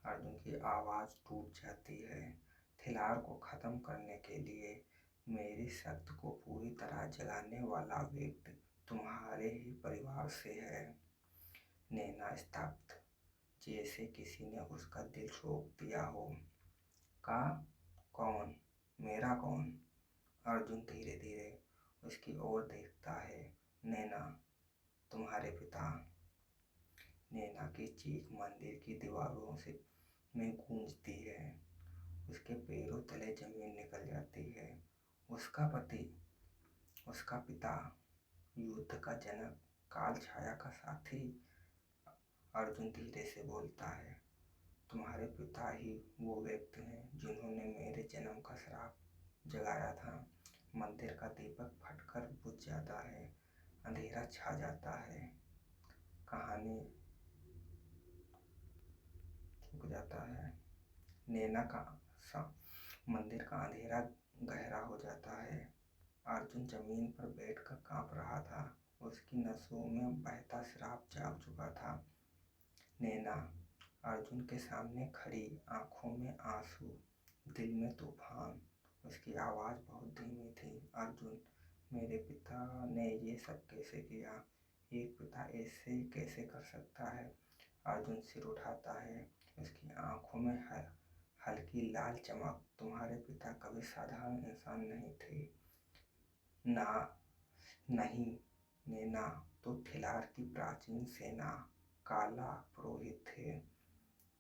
अर्जुन की आवाज टूट जाती है। थिलार को खत्म करने के लिए मेरी शक्ति को पूरी तरह जगाने वाला व्यक्ति तुम्हारे ही परिवार से है। नैना स्तब्ध, जैसे किसी ने उसका दिल रोक दिया हो। का? कौन? मेरा कौन? अर्जुन धीरे धीरे उसकी ओर देखता है। नैना, तुम्हारे पिता। नैना की चीख मंदिर की दीवारों से में गूंजती है। उसके पैरों तले जमीन निकल जाती है। उसका पति, उसका पिता, युद्ध का जनक, काल छाया का साथी। अर्जुन धीरे से बोलता है, तुम्हारे पिता ही वो व्यक्ति हैं जिन्होंने मेरे जन्म का श्राप जगाया था। मंदिर का दीपक फटकर बुझ जाता है। अंधेरा छा जाता है। कहानी रुक जाता है। नैना का मंदिर का अंधेरा गहरा हो जाता है। अर्जुन जमीन पर बैठकर कांप रहा था। उसकी नसों में बहता श्राप जाग चुका था। नैना अर्जुन के सामने खड़ी, आंखों में आंसू, दिल में तूफान। उसकी आवाज बहुत धीमी थी। अर्जुन, मेरे पिता ने ये सब कैसे किया? एक पिता ऐसे कैसे कर सकता है? अर्जुन सिर उठाता है। उसकी आंखों में हल्की लाल चमक। तुम्हारे पिता कभी साधारण इंसान नहीं थे। ना, नहीं नैना, तो थिलार की प्राचीन सेना काला पुरोहित थे।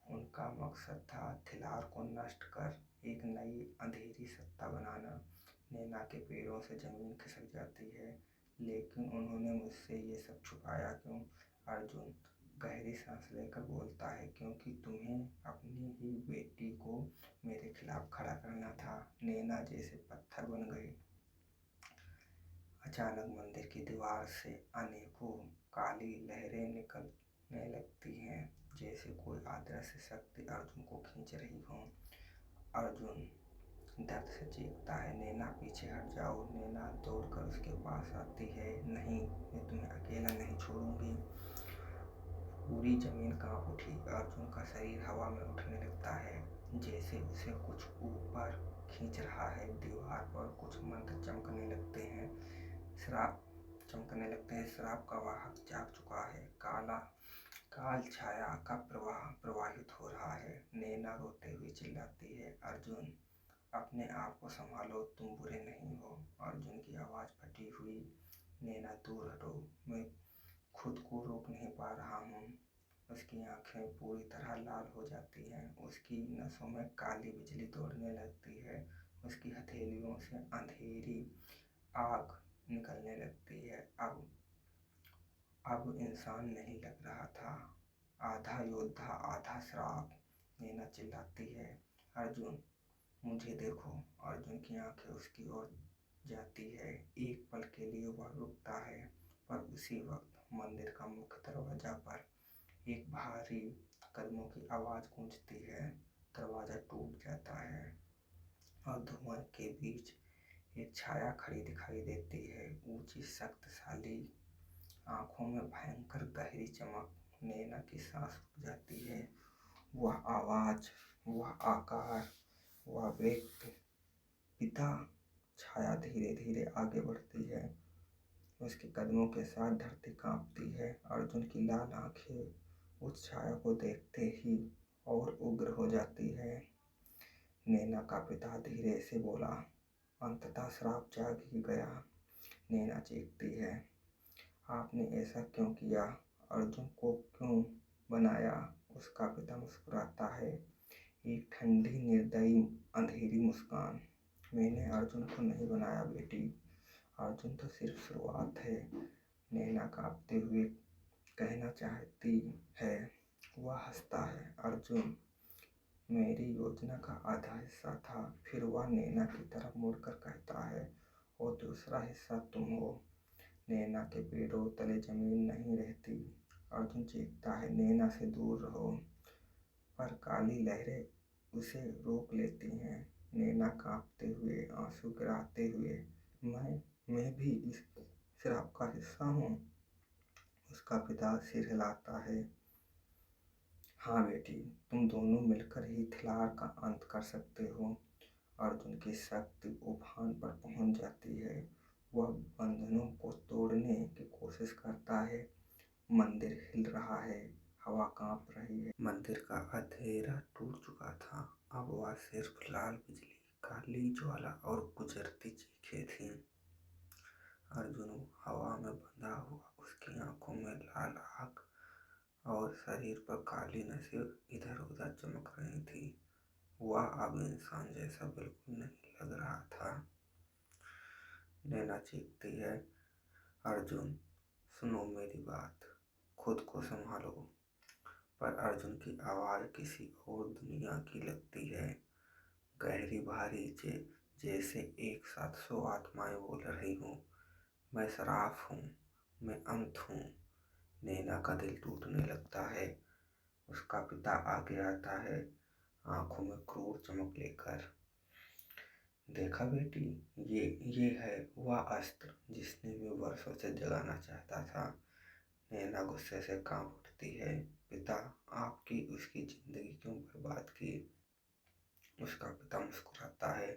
उनका मकसद था थिलार को नष्ट कर एक नई अंधेरी सत्ता बनाना। नैना के पैरों से जमीन खिसक जाती है। लेकिन उन्होंने मुझसे ये सब छुपाया क्यों? अर्जुन गहरी सांस लेकर बोलता है, क्योंकि तुम्हें अपनी ही बेटी को मेरे खिलाफ खड़ा करना था। नैना जैसे पत्थर बन गई। अचानक मंदिर की दीवार से अनेकों काली लहरें निकलने लगती हैं, जैसे कोई अदृश्य शक्ति अर्जुन को खींच रही हो। अर्जुन दर्द से चीखता है, नैना पीछे हट जाओ। नैना दौड़कर उसके पास आती है। नहीं, मैं तुम्हें अकेला नहीं छोड़ूंगी। पूरी जमीन कांप उठी। अर्जुन का शरीर हवा में उठने लगता है, जैसे उसे कुछ ऊपर खींच रहा है। दीवार पर कुछ मंत्र चमकने लगते हैं। श्राप का वाहक जाग चुका है। काल छाया का प्रवाह प्रवाहित हो रहा है। नैना रोते हुए चिल्लाती है, अर्जुन अपने आप को संभालो, तुम बुरे नहीं हो। अर्जुन की आवाज फटी हुई, नैना दूर हटो, मैं खुद को रोक नहीं पा रहा हूँ। उसकी आंखें पूरी तरह लाल हो जाती हैं। उसकी नसों में काली बिजली दौड़ने लगती है। उसकी हथेलियों से अंधेरी आग निकलने लगती है। अब इंसान नहीं लग रहा था, आधा योद्धा आधा श्राप। नैना चिल्लाती है, अर्जुन मुझे देखो। अर्जुन की आंखें उसकी ओर जाती है। एक पल के लिए वह रुकता है, पर उसी वक्त मंदिर का मुख्य दरवाजा पर एक भारी कदमों की आवाज गूंजती है। दरवाजा टूट जाता है और धुआं के बीच एक छाया खड़ी दिखाई देती है, ऊंची, शक्तिशाली, आंखों में भयंकर गहरी चमक। नैना की सांस रुक जाती है। वह आवाज, वह आकार, वह व्यक्ति, पिता। छाया धीरे धीरे आगे बढ़ती है। उसके कदमों के साथ धरती कांपती है। अर्जुन की लाल आंखें उस छाया को देखते ही और उग्र हो जाती है। नैना का पिता धीरे से बोला, अंततः श्राप जाग ही गया। नैना चीखती है, आपने ऐसा क्यों किया? अर्जुन को क्यों बनाया? उसका पिता मुस्कुराता है, एक ठंडी, निर्दयी, अंधेरी मुस्कान। मैंने अर्जुन को नहीं बनाया बेटी, अर्जुन तो सिर्फ शुरुआत है। नैना कांपते हुए कहना चाहती है। वह हंसता है, अर्जुन मेरी योजना का आधा हिस्सा था। फिर वह नैना की तरफ मुड़कर कहता है, और दूसरा हिस्सा तुम हो। नैना के पैरों तले जमीन नहीं रहती। अर्जुन चीखता है, नैना से दूर रहो, पर काली लहरें उसे रोक लेती हैं। नैना कांपते हुए, आंसू गिराते हुए, मैं भी इस श्राप का हिस्सा हूँ। उसका पिता सिर हिलाता है। हाँ बेटी, तुम दोनों मिलकर ही थिलार का अंत कर सकते हो। अर्जुन की शक्ति उफान पर पहुंच जाती है। वह बंधनों को तोड़ने की कोशिश करता है। मंदिर हिल रहा है, हवा कांप रही है। मंदिर का अंधेरा टूट चुका था। अब वह सिर्फ लाल बिजली, काली ज्वाला और गुजरती चीखें थीं। अर्जुन हवा में बंधा हुआ, उसकी आंखों में लाल आग और शरीर पर काली नसें इधर उधर चमक रही थी। वह अब इंसान जैसा बिल्कुल नहीं लग रहा था। नैना चीखती है, अर्जुन सुनो मेरी बात, खुद को संभालो। पर अर्जुन की आवाज़ किसी और दुनिया की लगती है, गहरी भारी जैसे एक साथ 100 आत्माएं बोल रही हूँ। मैं सराफ हूँ, मैं अंत हूँ। नैना का दिल टूटने लगता है। उसका पिता आगे आता है, आंखों में क्रूर चमक लेकर। देखा बेटी, ये है वह अस्त्र जिसने मैं वर्षों से जगाना चाहता था। नैना गुस्से से कांप उठती है। पिता, आपकी उसकी जिंदगी क्यों बर्बाद की? उसका पिता मुस्कुराता है,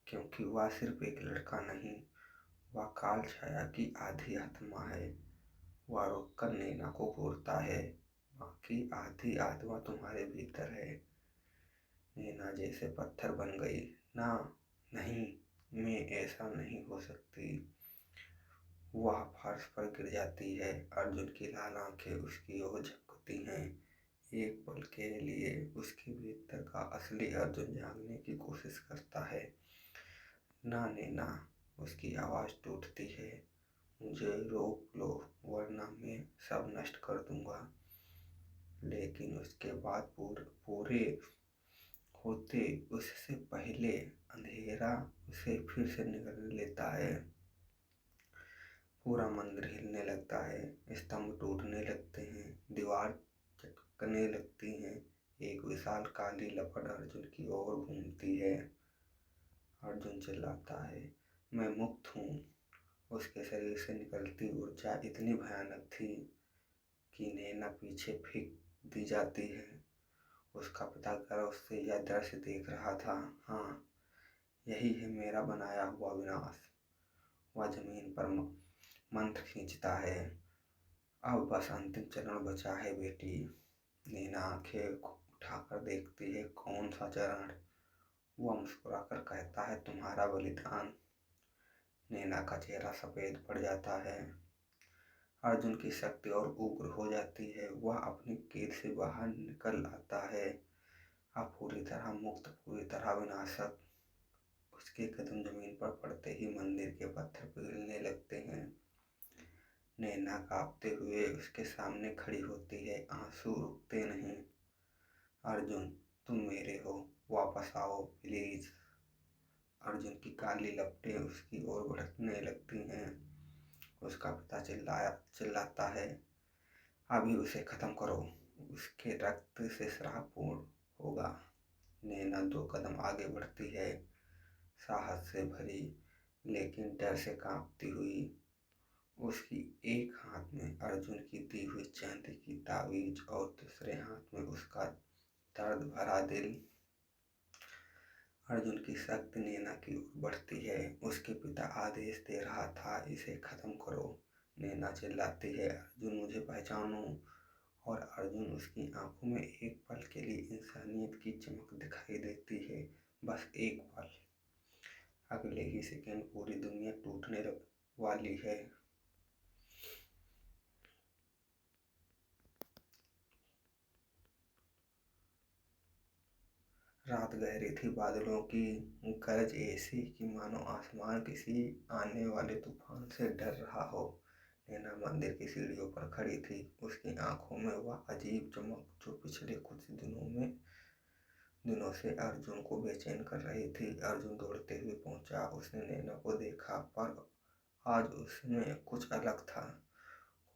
क्योंकि वह सिर्फ एक लड़का नहीं, वह काल छाया की आधी आत्मा है। वह रोककर नैना को घूरता है, माँ की आधी आत्मा तुम्हारे भीतर है। नैना जैसे पत्थर बन गई। ना, नहीं, मैं ऐसा नहीं हो सकती। वह फर्श पर गिर जाती है। अर्जुन की लाल आंखें उसकी ओर झपकती हैं। एक पल के लिए उसके भीतर का असली अर्जुन जागने की कोशिश करता है। ना नैना, उसकी आवाज़ टूटती है, मुझे रोक लो वरना मैं सब नष्ट कर दूंगा। लेकिन उसके बाद पूरे होते उससे पहले अंधेरा उसे फिर से निगल लेता है। पूरा मंदिर हिलने लगता है, स्तंभ टूटने लगते हैं, दीवार चटकने लगती हैं। एक विशाल काली लपट अर्जुन की ओर घूमती है। अर्जुन चिल्लाता है, मैं मुक्त हूँ। उसके शरीर से निकलती ऊर्जा इतनी भयानक थी कि नैना पीछे फेंक दी जाती है। उसका पिता गर्व से या दृश्य देख रहा था। हाँ, यही है मेरा बनाया हुआ विनाश। वह जमीन पर मंत्र खींचता है। अब बस अंतिम चरण बचा है बेटी। नैना आंखें उठाकर देखती है, कौन सा चरण? वह मुस्कुराकर कहता है, तुम्हारा बलिदान। नैना का चेहरा सफेद पड़ जाता है। अर्जुन की शक्ति और उग्र हो जाती है। वह अपनी कैद से बाहर निकल आता है, अब पूरी तरह मुक्त, पूरी तरह विनाशक। उसके कदम जमीन पर पड़ते ही मंदिर के पत्थर पिघलने लगते हैं। नैना कांपते हुए उसके सामने खड़ी होती है, आंसू रुकते नहीं। अर्जुन, तुम मेरे हो, वापस आओ प्लीज। अर्जुन की काली लपटें उसकी ओर बढ़ने लगती हैं। उसका पिता चिल्लाता है, अभी उसे खत्म करो, उसके रक्त से श्राप पूर्ण होगा। नैना 2 कदम आगे बढ़ती है, साहस से भरी लेकिन डर से कांपती हुई। उसकी एक हाथ में अर्जुन की दी हुई चांदी की ताबीज और दूसरे हाथ में उसका दर्द भरा दिल। अर्जुन की शक्ति नैना की ओर बढ़ती है। उसके पिता आदेश दे रहा था, इसे खत्म करो। नैना चिल्लाती है, अर्जुन मुझे पहचानो। और अर्जुन, उसकी आंखों में एक पल के लिए इंसानियत की चमक दिखाई देती है, बस एक पल। अगले ही सेकंड पूरी दुनिया टूटने वाली है। रात गहरी थी, बादलों की गरज ऐसी कि मानो आसमान किसी आने वाले तूफान से डर रहा हो। नैना मंदिर की सीढ़ियों पर खड़ी थी, उसकी आंखों में वह अजीब चमक जो पिछले कुछ दिनों से अर्जुन को बेचैन कर रही थी। अर्जुन दौड़ते हुए पहुंचा, उसने नैना को देखा, पर आज उसमें कुछ अलग था।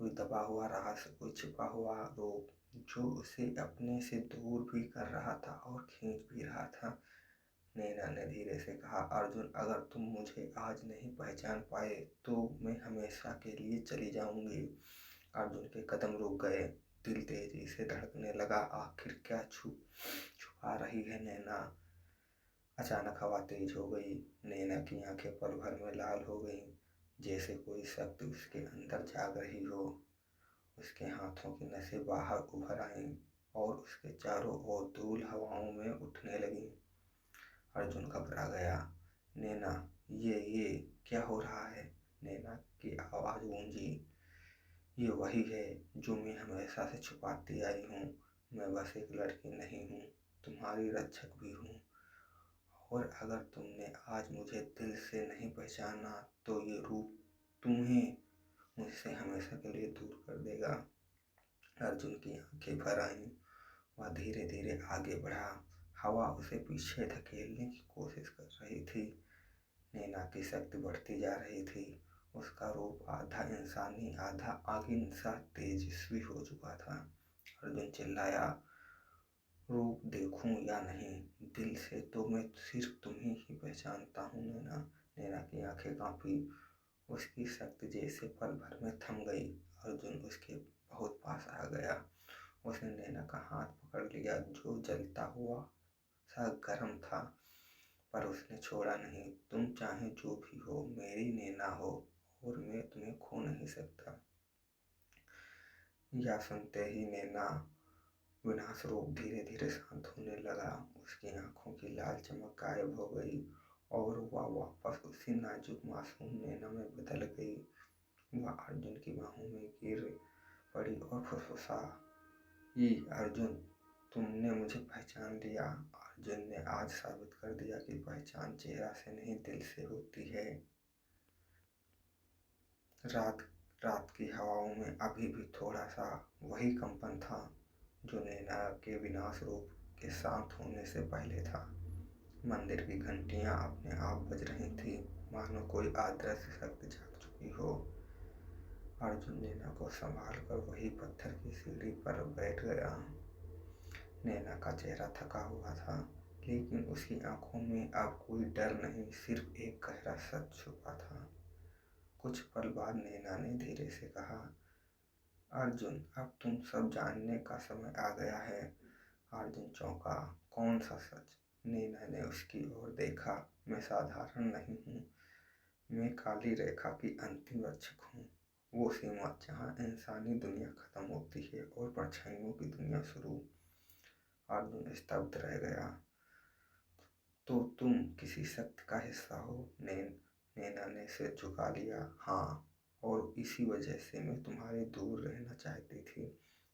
कोई दबा हुआ रहस्य, कोई छिपा हुआ रोग जो उसे अपने से दूर भी कर रहा था और खींच भी रहा था। नैना ने धीरे से कहा, अर्जुन अगर तुम मुझे आज नहीं पहचान पाए तो मैं हमेशा के लिए चली जाऊंगी। अर्जुन के कदम रुक गए, दिल तेजी से धड़कने लगा। आखिर क्या छुपा रही है नैना। अचानक हवा तेज हो गई, नैना की आंखें पल भर में लाल हो गईं, जैसे कोई शक्ति उसके अंदर जाग रही हो। उसके हाथों की नसें बाहर उभर आईं और उसके चारों ओर धूल हवाओं में उठने लगी। अर्जुन घबरा गया। नैना, ये क्या हो रहा है? नैना की आवाज गूंजी। ये वही है जो मैं हमेशा से छुपाती आई हूँ। मैं बस एक लड़की नहीं हूँ, तुम्हारी रक्षक भी हूँ। और अगर तुमने आज मुझे दिल से नहीं पहचाना तो ये रूप तुम्हें मुझसे हमेशा के लिए दूर कर देगा। अर्जुन की आंखें भर आईं। वह धीरे धीरे आगे बढ़ा। हवा उसे पीछे धकेलने की कोशिश कर रही थी। नैना की शक्ति बढ़ती जा रही थी। उसका रूप आधा इंसानी आधा आगिन सा तेजस्वी हो चुका था। अर्जुन चिल्लाया, रूप देखूं या नहीं, दिल से तो मैं सिर्फ तुम्हें ही पहचानता हूँ नैना। नैना की आंखें कांपी। उसकी शक्ति जैसे पल भर में थम गई। अर्जुन उसके बहुत पास आ गया। उसने नैना का हाथ पकड़ लिया, जो जलता हुआ सा गर्म था, पर उसने छोड़ा नहीं। तुम चाहे जो भी हो, मेरी नैना हो और मैं तुम्हें खो नहीं सकता। यह सुनते ही नैना विनाश रूप धीरे धीरे शांत होने लगा। उसकी आंखों की लाल चमक गायब हो गई और वह वापस उसी नाजुक मासूम नैना में बदल गई। वह अर्जुन की बाहों में गिर पड़ी और फुसफुसाई, अर्जुन, तुमने मुझे पहचान लिया। अर्जुन ने आज साबित कर दिया कि पहचान चेहरा से नहीं, दिल से होती है। रात की हवाओं में अभी भी थोड़ा सा वही कंपन था जो नैना के विनाश रूप के शांत होने से पहले था। मंदिर की घंटियां अपने आप बज रही थी, मानो कोई अदृश्य शक्ति जाग चुकी हो। अर्जुन नैना को संभाल कर वही पत्थर की सीढ़ी पर बैठ गया। नैना का चेहरा थका हुआ था, लेकिन उसकी आंखों में अब कोई डर नहीं, सिर्फ एक गहरा सच छुपा था। कुछ पल बाद नैना ने धीरे से कहा, अर्जुन, अब तुम सब जानने का समय आ गया है। अर्जुन चौंका। कौन सा सच? नैना ने उसकी ओर देखा। मैं साधारण नहीं हूँ, मैं काली रेखा की अंतिम रक्षक हूँ। वो सीमा जहाँ इंसानी दुनिया खत्म होती है और परछाइयों की दुनिया शुरू। अर्जुन स्तब्ध रह गया। तो तुम किसी शक्ति का हिस्सा हो? नैना ने सिर झुका लिया। हाँ, और इसी वजह से मैं तुम्हारे दूर रहना चाहती थी,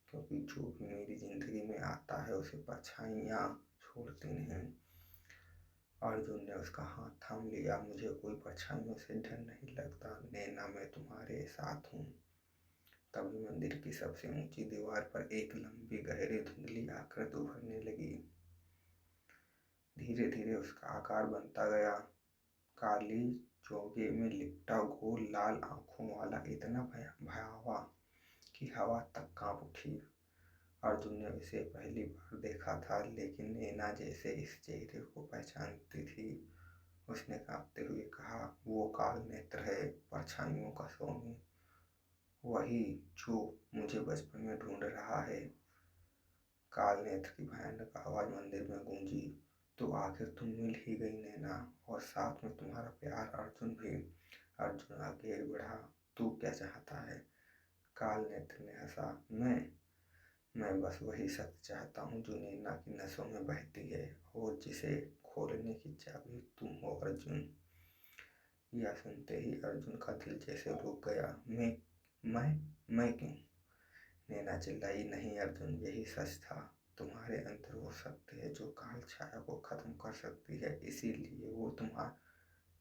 क्योंकि जो भी मेरी जिंदगी में आता है उसे परछाइयाँ छोड़ती नहीं। अर्जुन ने उसका हाथ थाम लिया। मुझे कोई परछाइयों से डर नहीं लगता नैना, मैं तुम्हारे साथ हूँ। तभी मंदिर की सबसे ऊंची दीवार पर एक लंबी गहरी धुंधली आकृति उभरने लगी। धीरे धीरे उसका आकार बनता गया। काली चोगे में लिपटा गोल लाल आंखों वाला, इतना भयावह कि हवा तक कांप उठी। अर्जुन ने उसे पहली बार देखा था, लेकिन नैना जैसे इस चेहरे को पहचानती थी। उसने कांपते हुए कहा, वो काल नेत्र है, परछाइयों का स्वामी, वही जो मुझे बचपन में ढूंढ रहा है। काल नेत्र की भयानक आवाज मंदिर में गूंजी। तो आखिर तुम मिल ही गई नैना, और साथ में तुम्हारा प्यार अर्जुन भी। अर्जुन आगे बढ़ा। तू क्या चाहता है? काल नेत्र ने हंसा। मैं बस वही शक्ति चाहता हूँ जो नैना की नसों में बहती है और जिसे खोलने की चाबी तुम हो अर्जुन। यह सुनते ही अर्जुन का दिल जैसे रुक गया। मैं क्यों? नैना चिल्लाई। नहीं अर्जुन, यही सच था। तुम्हारे अंदर वो शक्ति है जो काल छाया को खत्म कर सकती है, इसीलिए वो तुम्हारा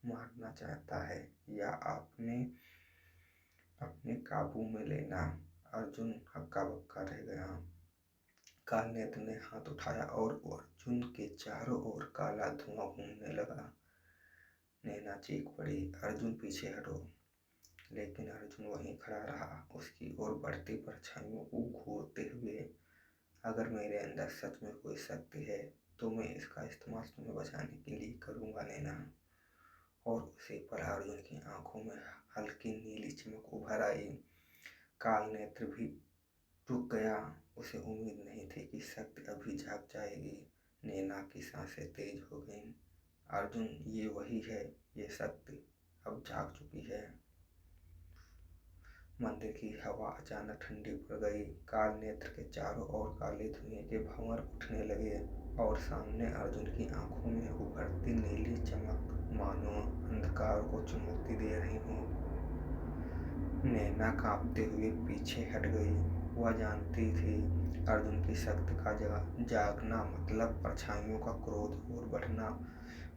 मारना चाहता है या अपने काबू में लेना। अर्जुन हक्का बक्का रह गया। काल नेत्र ने हाथ उठाया और अर्जुन के चारों ओर काला धुआं घूमने लगा। नैना चीख पड़ी, अर्जुन पीछे हटो। लेकिन अर्जुन वहीं खड़ा रहा, उसकी ओर बढ़ती परछाइयों को घूरते हुए। अगर मेरे अंदर सच में कोई शक्ति है तो मैं इसका इस्तेमाल तुम्हें बचाने के लिए करूँगा नैना। और उसी पल अर्जुन की आंखों में हल्की नीली चमक उभर आई। काल नेत्र भी रुक गया। उसे उम्मीद नहीं थी कि शक्ति अभी जाग जाएगी। नैना की सांसें तेज हो गईं। अर्जुन, ये वही है, ये शक्ति अब जाग चुकी है। मंदिर की हवा अचानक ठंडी पड़ गई। काल नेत्र के चारों ओर काले धुएं के भंवर उठने लगे और सामने अर्जुन की आंखों में उभरती नीली चमक मानो अंधकार को चुनौती दे रही हो। नैना कांपते हुए पीछे हट गई। वह जानती थी अर्जुन की शक्ति का जागना मतलब परछाइयों का क्रोध और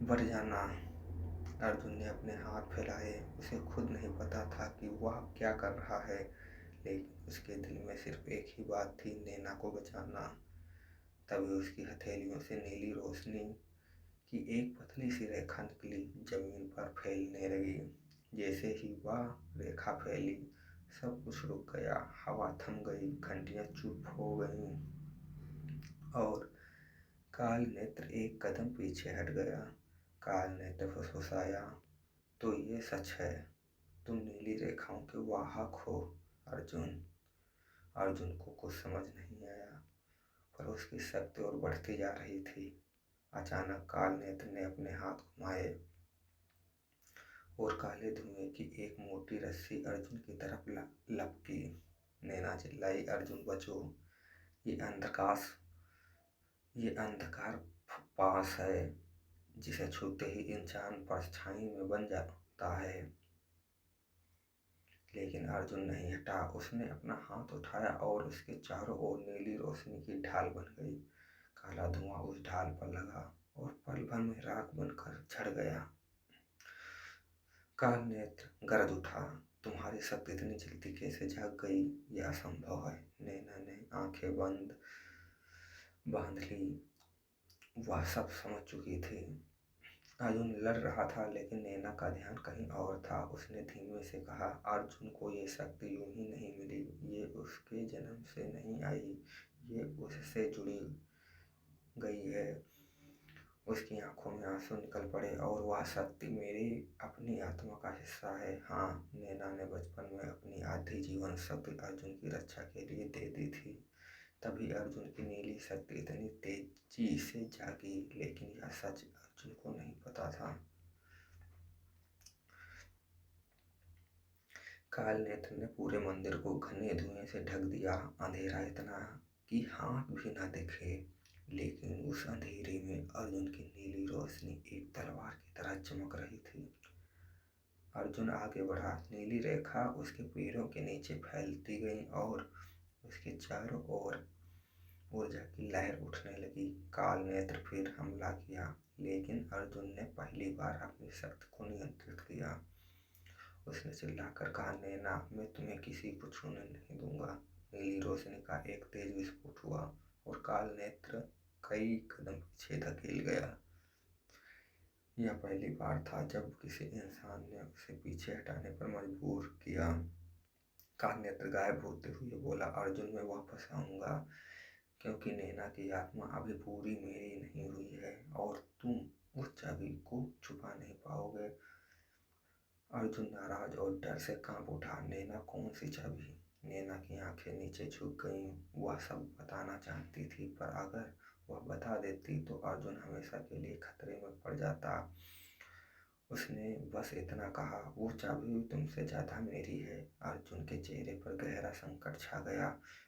बढ़ जाना। अर्जुन ने अपने हाथ फैलाए। उसे खुद नहीं पता था कि वह क्या कर रहा है, लेकिन उसके दिल में सिर्फ एक ही बात थी, नैना को बचाना। तभी उसकी हथेलियों से नीली रोशनी की एक पतली सी रेखा निकली, जमीन पर फैलने लगी। जैसे ही वह रेखा फैली, सब कुछ रुक गया। हवा थम गई, घंटियां चुप हो गईं और काल नेत्र एक कदम पीछे हट गया। काल नेत्र फुसफुसाया, तो ये सच है, तुम नीली रेखाओं के वाहक हो अर्जुन। अर्जुन को कुछ समझ नहीं आया, पर उसकी शक्ति और बढ़ती जा रही थी। अचानक काल नेत्र ने अपने हाथ घुमाए और काले धुएं की एक मोटी रस्सी अर्जुन की तरफ लपकी। नैना चिल्लाई, अर्जुन बचो, ये अंधकार पास है, जिसे छूते ही इंसान परछाई में बन जाता है। लेकिन अर्जुन नहीं हटा। उसने अपना हाथ उठाया और उसके चारों ओर नीली रोशनी की ढाल बन गई। काला धुआं उस ढाल पर लगा और पल भर में राख बनकर झड़ गया। काल नेत्र गरज उठा, तुम्हारी शक्ति इतनी जल्दी कैसे जाग गई? यह असंभव है। नैना ने आंखें बांध ली। वह सब समझ चुकी थी। अर्जुन लड़ रहा था, लेकिन नैना का ध्यान कहीं और था। उसने धीमे से कहा, अर्जुन को ये शक्ति यूं ही नहीं मिली, ये उसके जन्म से नहीं आई, ये उससे जुड़ी गई है। उसकी आंखों में आंसू निकल पड़े, और वह शक्ति मेरी अपनी आत्मा का हिस्सा है। हाँ, नैना ने बचपन में अपनी आधी जीवन शक्ति अर्जुन की रक्षा के लिए दे दी थी। तभी अर्जुन की नीली शक्ति इतनी तेजी से जागी, लेकिन यह सच अर्जुन को नहीं पता था। काल नेत्र ने पूरे मंदिर को घने धुएं से ढक दिया। अंधेरा इतना कि हाथ भी न दिखे, लेकिन उस अंधेरे में अर्जुन की नीली रोशनी एक तलवार की तरह चमक रही थी। अर्जुन आगे बढ़ा। नीली रेखा उसके पैरों के नीचे फैलती गई और उसके चारों ओर ऊर्जा की लहर उठने लगी। काल नेत्र फिर हमला किया, लेकिन अर्जुन ने पहली बार अपनी शक्ति को नियंत्रित किया। उसने चिल्लाकर कहा, नैना, मैं तुम्हें किसी को छूने नहीं दूंगा। नीली रोशनी का एक तेज विस्फोट हुआ और काल नेत्र कई कदम पीछे धकेल गया। यह पहली बार था जब किसी इंसान ने उसे पीछे हटाने पर मजबूर किया। काल नेत्र गायब होते हुए बोला, अर्जुन, मैं वापस आऊंगा, क्योंकि नैना की आत्मा अभी पूरी मेरी नहीं हुई है और तुम उस चाबी को छुपा नहीं पाओगे। अर्जुन नाराज और डर से कांप उठा। नैना, कौन सी चाबी? नैना की आंखें नीचे झुक गईं। वह सब बताना चाहती थी, पर अगर वह बता देती तो अर्जुन हमेशा के लिए खतरे में पड़ जाता। उसने बस इतना कहा, वो चाबी तुमसे ज्यादा मेरी है। अर्जुन के चेहरे पर गहरा संकट छा गया,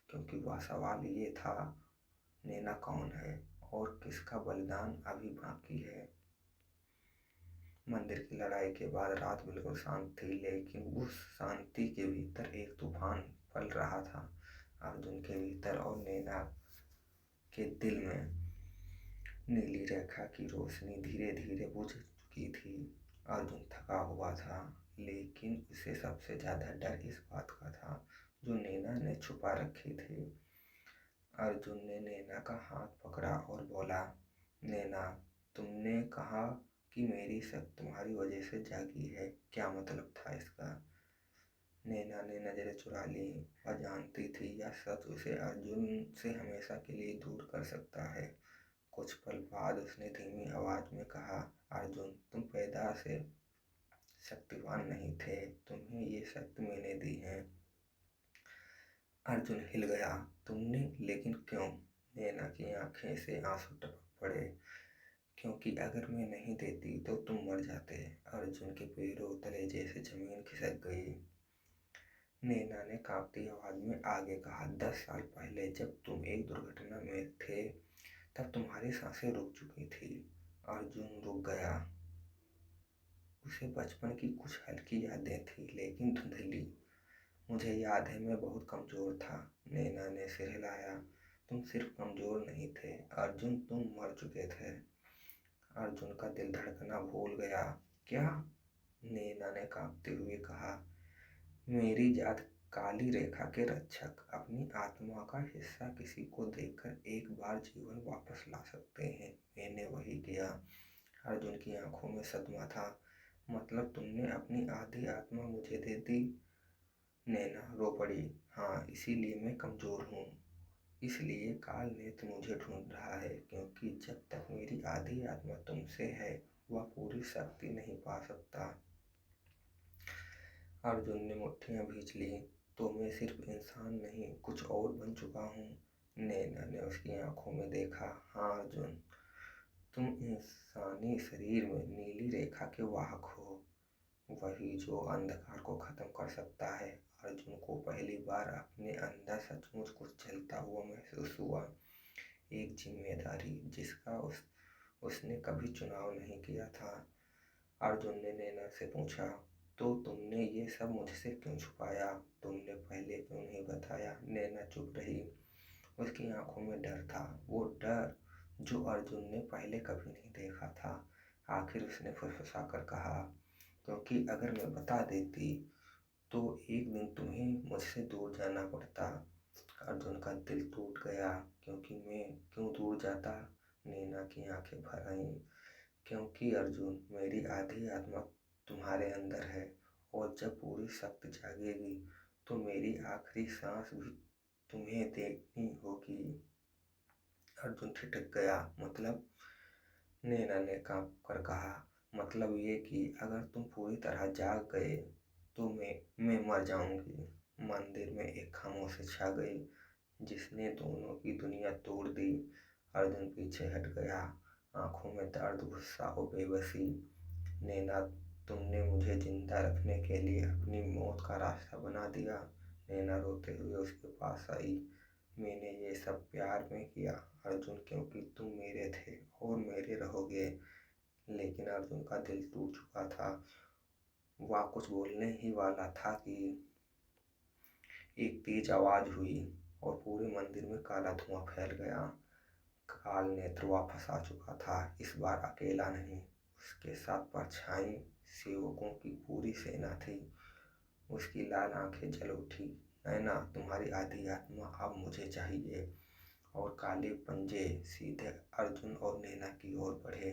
क्योंकि वह सवाल ये था, नैना कौन है और किसका बलिदान अभी बाकी है। मंदिर की लड़ाई के बाद रात बिल्कुल शांत थी, लेकिन उस शांति के भीतर एक तूफान फैल रहा था। अर्जुन के भीतर और नैना के दिल में नीली रेखा की रोशनी धीरे धीरे बुझ चुकी थी। अर्जुन थका हुआ था, लेकिन उसे सबसे ज्यादा डर इस बात का था जो नैना ने छुपा रखी थी। अर्जुन ने नैना का हाथ पकड़ा और बोला, नैना, तुमने कहा कि मेरी शक्ति तुम्हारी वजह से जागी है, क्या मतलब था इसका? नैना ने नजरें चुरा ली। वह जानती थी यह सच उसे अर्जुन से हमेशा के लिए दूर कर सकता है, कुछ पल बाद उसने धीमी आवाज में कहा, अर्जुन, तुम पैदा से शक्तिवान नहीं थे, तुम्हें ये शक्ति मैंने दी है। अर्जुन हिल गया। तुमने? लेकिन क्यों? नैना की आंखें से आंसू टपक पड़े। क्योंकि अगर मैं नहीं देती तो तुम मर जाते। अर्जुन के पैरों तले जैसे जमीन खिसक गई। नैना ने कांपती आवाज में आगे कहा, 10 साल पहले जब तुम एक दुर्घटना में थे तब तुम्हारी सांसें रुक चुकी थी। अर्जुन रुक गया। उसे बचपन की कुछ हल्की यादें थी, लेकिन धुंधली। मुझे याद है मैं बहुत कमजोर था। नैना ने सिर हिलाया। तुम सिर्फ कमजोर नहीं थे अर्जुन, तुम मर चुके थे। अर्जुन का दिल धड़कना भूल गया। क्या? नैना ने कांपते हुए कहा, मेरी जात काली रेखा के रक्षक अपनी आत्मा का हिस्सा किसी को देकर एक बार जीवन वापस ला सकते हैं। मैंने वही किया। अर्जुन की आंखों में सदमा था। मतलब तुमने अपनी आधी आत्मा मुझे दे दी? नैना रो पड़ी। हाँ, इसीलिए मैं कमजोर हूँ। इसलिए काल नेत्र मुझे ढूंढ रहा है, क्योंकि जब तक मेरी आधी आत्मा तुमसे है वह पूरी शक्ति नहीं पा सकता। अर्जुन ने मुट्ठियां भींच ली। तो मैं सिर्फ इंसान नहीं, कुछ और बन चुका हूँ। नैना ने उसकी आंखों में देखा। हाँ अर्जुन, तुम इंसानी शरीर में नीली रेखा के वाहक हो, वही जो अंधकार को खत्म कर सकता है। अर्जुन को पहली बार अपने अंदर सचमुच कुछ जलता हुआ महसूस हुआ। एक जिम्मेदारी जिसका उसने कभी चुनाव नहीं किया था। अर्जुन ने नैना से पूछा, तो तुमने ये सब मुझसे क्यों छुपाया? तुमने पहले क्यों नहीं बताया? नैना चुप रही। उसकी आंखों में डर था, वो डर जो अर्जुन ने पहले कभी नहीं देखा था। आखिर उसने फुसफुसाकर कहा, क्योंकि अगर मैं बता देती तो एक दिन तुम्हें मुझसे दूर जाना पड़ता। अर्जुन का दिल टूट गया। क्योंकि मैं क्यों दूर जाता? नैना की आंखें भर आईं। क्योंकि अर्जुन, मेरी आधी आत्मा तुम्हारे अंदर है, और जब पूरी शक्ति जागेगी तो मेरी आखिरी सांस भी तुम्हें देखनी होगी। अर्जुन ठिठक गया। मतलब? नैना ने कांप कर कहा, मतलब ये कि अगर तुम पूरी तरह जाग गए तो मैं मर जाऊंगी। मंदिर में एक खामोशी छा गई, जिसने दोनों की दुनिया तोड़ दी। अर्जुन पीछे हट गया, आंखों में दर्द, गुस्सा और बेबसी। नैना, तुमने मुझे जिंदा रखने के लिए अपनी मौत का रास्ता बना दिया। नैना रोते हुए उसके पास आई। मैंने ये सब प्यार में किया अर्जुन, क्योंकि तुम मेरे थे और मेरे रहोगे। लेकिन अर्जुन का दिल टूट चुका था। वह कुछ बोलने ही वाला था कि एक तेज आवाज हुई और पूरे मंदिर में काला धुआं फैल गया। काल नेत्र वापस आ चुका था, इस बार अकेला नहीं। उसके साथ परछाई सेवकों की पूरी सेना थी। उसकी लाल आंखें जल उठी। नैना, तुम्हारी आधी आत्मा अब मुझे चाहिए। और काले पंजे सीधे अर्जुन और नैना की ओर बढ़े।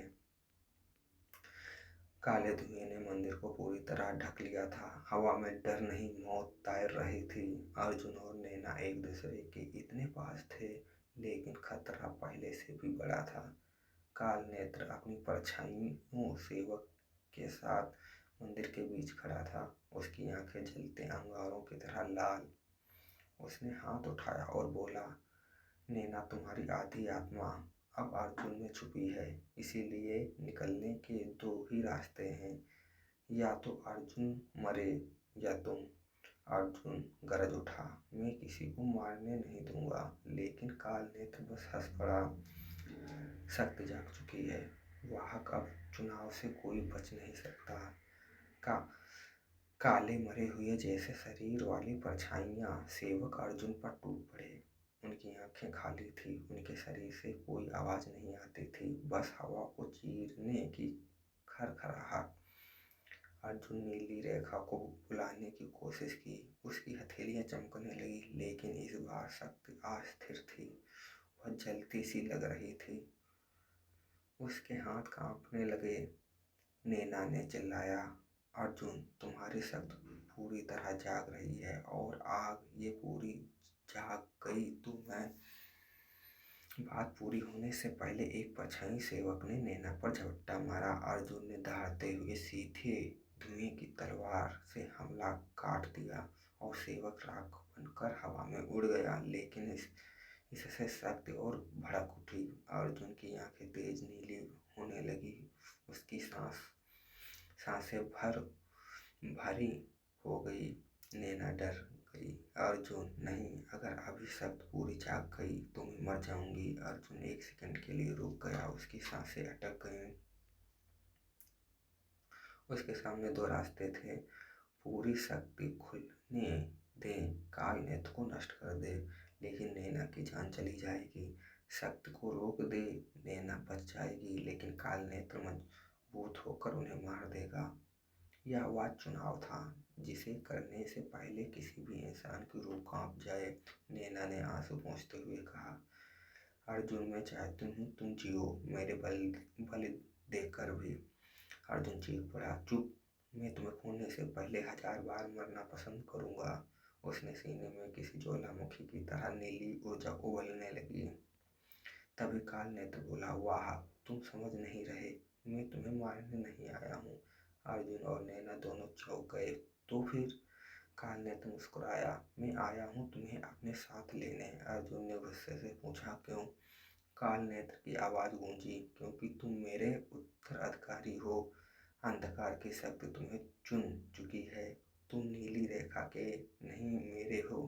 काले धुएं ने मंदिर को पूरी तरह ढक लिया था। हवा में डर नहीं, मौत तैर रही थी। अर्जुन और नैना एक दूसरे के इतने पास थे, लेकिन खतरा पहले से भी बड़ा था। काल नेत्र अपनी परछाइयों सेवक के साथ मंदिर के बीच खड़ा था। उसकी आंखें जलते अंगारों की तरह लाल। उसने हाथ उठाया और बोला, नैना, तुम्हारी आधी आत्मा अब अर्जुन में छुपी है। इसीलिए निकलने के दो ही रास्ते हैं, या तो अर्जुन मरे या तुम। अर्जुन गरज उठा, मैं किसी को मारने नहीं दूंगा। लेकिन काल नेत्र बस हंस पड़ा। शक्ति जाग चुकी है। वाहक, अब चुनाव से कोई बच नहीं सकता। का काले मरे हुए जैसे शरीर वाली परछाइयां सेवक अर्जुन पर टूट पड़े। उनकी आंखें खाली थी, उनके शरीर से कोई आवाज नहीं आती थी, बस हवा को चीरने की खरखराहट। अर्जुन नीली रेखा को बुलाने की कोशिश की। उसकी हथेलियां चमकने लगी, लेकिन इस बार शक्ति अस्थिर थी। वह जलती सी लग रही थी। उसके हाथ कांपने लगे। नैना ने चिल्लाया, अर्जुन, तुम्हारी शक्ति पूरी तरह जाग रही है, और आग ये पूरी जाग गई तो मैं बात पूरी होने से पहले एक परछाई सेवक ने नैना पर झपट्टा मारा। अर्जुन ने दहाड़ते हुए सीधे धुएं की तलवार से हमला काट दिया और सेवक राख बनकर हवा में उड़ गया। लेकिन इससे शक्ति और भड़क उठी। अर्जुन की आंखें तेज नीली होने लगी। उसकी सांसें भारी हो गई। नैना डर गई। अर्जुन, नहीं, अगर अभी शक्ति पूरी जाग गई तो मैं मर जाऊंगी। अर्जुन एक सेकंड के लिए रुक गया। उसकी सांसें अटक गईं। उसके सामने दो रास्ते थे। पूरी शक्ति खुलने दे, काल नेत्र को नष्ट कर दे, लेकिन नैना की जान चली जाएगी। शक्ति को रोक दे, नैना बच जाएगी, लेकिन काल नेत्र मजबूत होकर उन्हें मार देगा। यह वह चुनाव था जिसे करने से पहले किसी भी इंसान की रूह कांप जाए। नैना ने आंसू पोंछते हुए कहा, अर्जुन, मैं चाहती हूँ तुम जियो, मेरे बलि देकर भी। अर्जुन चीख पड़ा, चुप, मैं तुम्हें खोने से पहले 1000 बार मरना पसंद करूंगा। उसने सीने में किसी ज्वालामुखी की तरह नीली ऊर्जा उबलने लगी। तभी काल नेत्र बोला, वाह, तुम समझ नहीं रहे, मैं तुम्हें मारने नहीं आया हूँ। अर्जुन और नैना दोनों चौंक गए। तो फिर? काल नेत्र मुस्कुराया, मैं आया हूँ तुम्हें अपने साथ लेने। अर्जुन ने गुस्से से पूछा, क्यों? काल नेत्र की आवाज गूंजी, क्योंकि तुम मेरे उत्तराधिकारी हो। अंधकार की शक्ति तुम्हें चुन चुकी है। तुम नीली रेखा के नहीं, मेरे हो।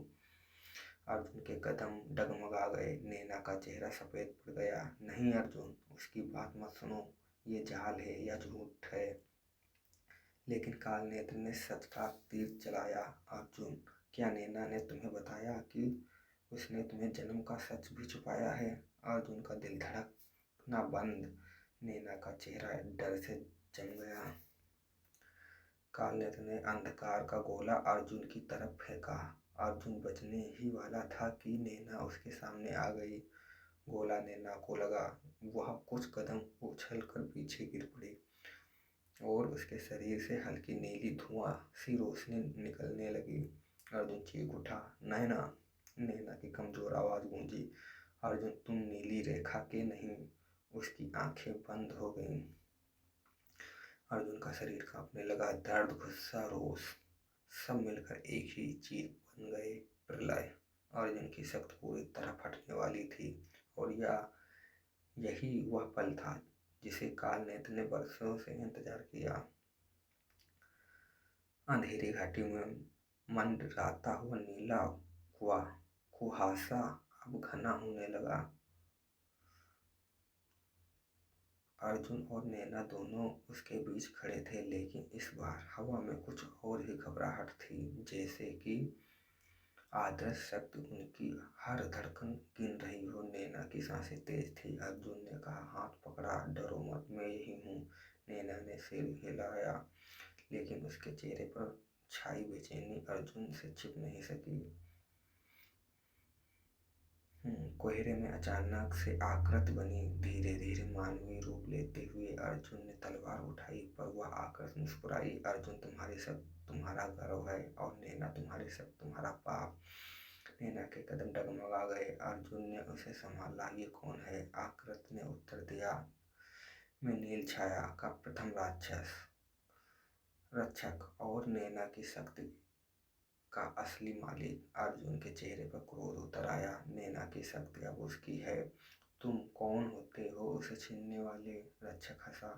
अर्जुन के कदम डगमगा गए। नैना का चेहरा सफेद पड़ गया। नहीं अर्जुन, उसकी बात मत सुनो, ये जाल है या झूठ है। लेकिन काल नेत्र ने सच का तीर चलाया। अर्जुन, क्या नैना ने तुम्हें बताया कि उसने तुम्हें जन्म का सच भी छुपाया है? अर्जुन का दिल धड़कना बंद। नैना का चेहरा डर से जम गया। काल नेत्र ने अंधकार का गोला अर्जुन की तरफ फेंका। अर्जुन बचने ही वाला था कि नैना उसके सामने आ गई। गोला नैना को लगा। वह कुछ कदम उछलकर पीछे गिर पड़ी और उसके शरीर से हल्की नीली धुआं सी रोशनी निकलने लगी। अर्जुन चीख उठा, नैना! नैना की कमजोर आवाज गूंजी, अर्जुन, तुम नीली रेखा के नहीं। उसकी आंखें बंद हो गईं। अर्जुन का शरीर कांपने लगा। दर्द, गुस्सा, रोष सब मिलकर एक ही चीज बन गए, प्रलय। अर्जुन की शक्ति पूरी तरह फटने वाली थी और यही वह पल था जिसे काल नेत्र ने वर्षों से इंतजार किया। अंधेरी घाटी में मंडराता हुआ नीला कुहासा अब घना होने लगा। अर्जुन और नैना दोनों उसके बीच खड़े थे, लेकिन इस बार हवा में कुछ और ही घबराहट थी, जैसे कि आदर्श शक्ति उनकी हर धड़कन गिन रही हो। नैना की सांसें तेज थी। अर्जुन ने कहा, हाथ पकड़ा, डरो मत, मैं यही हूँ। नैना ने सिर हिलाया, लेकिन उसके चेहरे पर छाई बेचैनी अर्जुन से छिप नहीं सकी। कोहरे में अचानक से आकृति बनी। धीरे धीरे मानवीय रूप लेते हुए अर्जुन ने तलवार उठाई, पर वह आकृति मुस्कुराई। अर्जुन, तुम्हारी शक्ति तुम्हारा गर्व है और नैना तुम्हारी शक्ति तुम्हारा पाप। नैना के कदम डगमगा गए। अर्जुन ने उसे संभाला। ये कौन है? आकृति ने उत्तर दिया, मैं नील छाया का प्रथम रक्षक और नैना की शक्ति का असली मालिक। अर्जुन के चेहरे पर क्रोध उतर आया। नैना की शक्ति अब उसकी है। तुम कौन होते हो उसे छीनने वाले? रक्षक हंसा,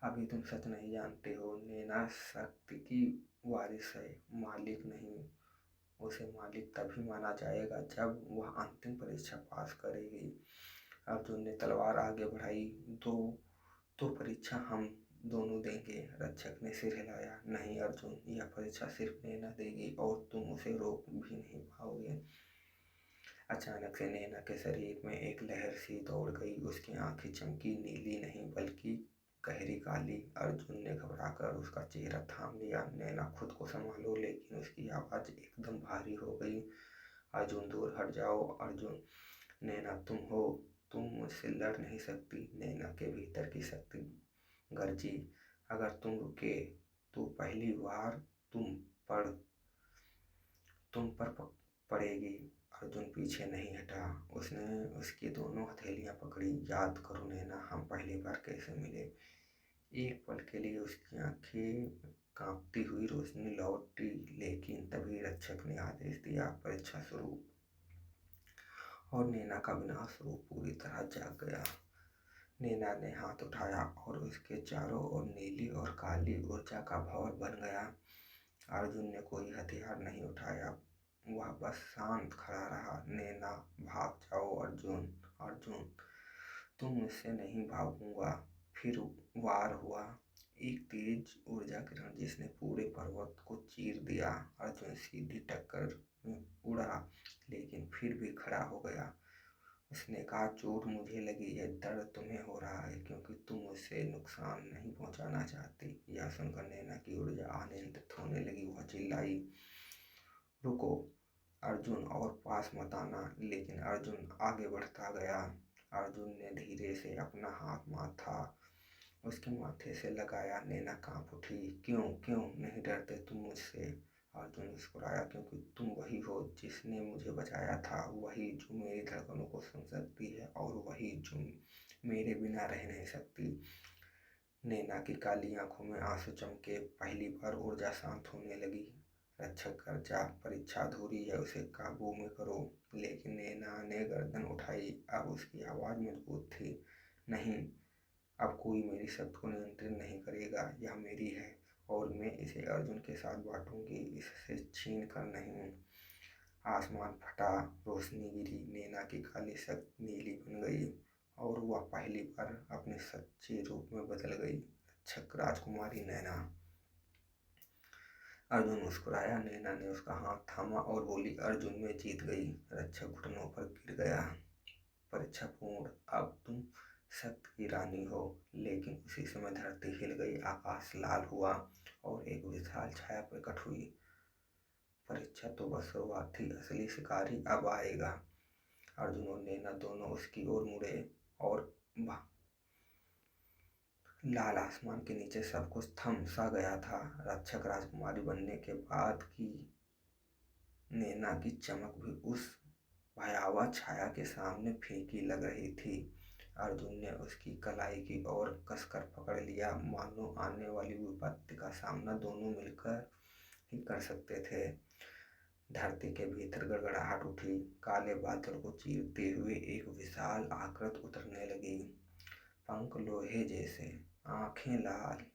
अभी तुम सच नहीं जानते हो। नैना शक्ति की वारिस है, मालिक नहीं। उसे मालिक तभी माना जाएगा जब वह अंतिम परीक्षा पास करेगी। अर्जुन ने तलवार आगे बढ़ाई। तो परीक्षा हम दोनों देंगे। रक्षक ने सिर हिलाया, नहीं अर्जुन, यह परीक्षा सिर्फ नैना देगी और तुम उसे रोक भी नहीं पाओगे। अचानक से नैना के शरीर में एक लहर सी दौड़ गई। उसकी आंखें चमकी, नीली नहीं बल्कि गहरी काली। अर्जुन ने घबराकर उसका चेहरा थाम लिया। नैना, खुद को संभालो। लेकिन उसकी आवाज एकदम भारी हो गई, अर्जुन दूर हट जाओ। अर्जुन, नैना तुम हो, तुम मुझसे लड़ नहीं सकती। नैना के भीतर की शक्ति गरजी, अगर तुम रुके तो पहली बार तुम पर पड़ेगी। अर्जुन पीछे नहीं हटा। उसने उसकी दोनों हथेलियां पकड़ी। याद करो नैना, हम पहली बार कैसे मिले। एक पल के लिए उसकी आंखें कांपती हुई रोशनी लौटी, लेकिन तभी रक्षक ने आदेश दिया, परीक्षा शुरू। और नैना का विनाश रूप पूरी तरह जाग गया। नैना ने हाथ उठाया और उसके चारों ओर नीली और काली ऊर्जा का भंवर बन गया। अर्जुन ने कोई हथियार नहीं उठाया, वह बस शांत खड़ा रहा। नैना, भाग जाओ अर्जुन, अर्जुन, तुम मुझसे नहीं भागूंगा। फिर वार हुआ, एक तेज ऊर्जा किरण जिसने पूरे पर्वत को चीर दिया। अर्जुन सीधी टक्कर में उड़ा, लेकिन फिर भी खड़ा हो गया। उसने कहा, चोट मुझे लगी है, दर्द तुम्हें हो रहा है क्योंकि तुम मुझसे नुकसान नहीं पहुंचाना चाहती। यह सुनकर नैना की ऊर्जा अनियंत्रित होने लगी। वह चिल्लाई, रुको अर्जुन, और पास मत आना। लेकिन अर्जुन आगे बढ़ता गया। अर्जुन ने धीरे से अपना हाथ माथा उसके माथे से लगाया। नैना कांप उठी। क्यों क्यों नहीं डरते तुम मुझसे? अर्जुन मुस्कुराया, क्योंकि तुम वही हो जिसने मुझे बचाया था, वही जो मेरी धड़कनों को सुन सकती है और वही जो मेरे बिना रह नहीं सकती। नैना की काली आंखों में आंसू चमके। पहली बार ऊर्जा शांत होने लगी। रक्षक कर जा, परीक्षा अधूरी है, उसे काबू में करो। लेकिन नैना ने गर्दन उठाई। अब उसकी आवाज़ मजबूत थी, नहीं, अब कोई मेरी शक्ति को नियंत्रित नहीं करेगा। यह मेरी है और मैं इसे अर्जुन के साथ बांटूंगी, इससे छीन कर नहीं। आसमान फटा, रोशनी गिरी। नैना की काली शक्ति नीली बन गई और वह पहली बार अपने सच्चे रूप में बदल गई, रक्षक राजकुमारी नैना। अर्जुन मुस्कुराया। नैना ने उसका हाथ थामा और बोली, अर्जुन, मैं जीत गई। रक्षक घुटनों पर गिर गया। परीक्षा पूर्ण, अब तुम सत्य की रानी हो। लेकिन उसी समय धरती हिल गई, आकाश लाल हुआ और एक विशाल छाया प्रकट हुई। परीक्षा तो बस शुरुआत थी, असली शिकारी अब आएगा। अर्जुन और नैना दोनों उसकी ओर मुड़े और लाल आसमान के नीचे सब कुछ थम सा गया था। रक्षक राजकुमारी बनने के बाद की नैना की चमक भी उस भयावह छाया के सामने फीकी लग रही थी। अर्जुन ने उसकी कलाई की ओर कसकर पकड़ लिया, मानो आने वाली विपत्ति का सामना दोनों मिलकर ही कर सकते थे। धरती के भीतर गड़गड़ाहट उठी। काले बादल को चीरते हुए एक विशाल आकृति उतरने लगी। पंख लोहे जैसे, आंखें लाल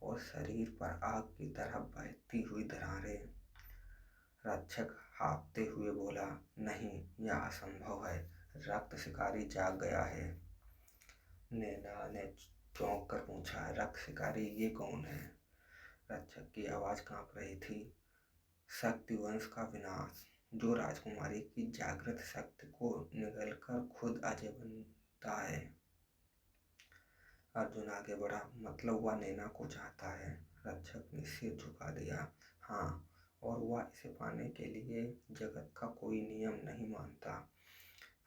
और शरीर पर आग की तरह बहती हुई दरारें। रक्षक हाँफते हुए बोला, नहीं, यह असंभव है, रक्त शिकारी जाग गया है। नैना ने चौंक कर पूछा, रक्त शिकारी, ये कौन है? रक्षक की आवाज कांप रही थी, शक्ति वंश का विनाश, जो राजकुमारी की जागृत शक्ति को निगलकर खुद अजय बनता है। अर्जुन आगे बढ़ा, मतलब वह नैना को चाहता है? रक्षक ने सिर झुका दिया, हाँ, और वह इसे पाने के लिए जगत का कोई नियम नहीं मानता।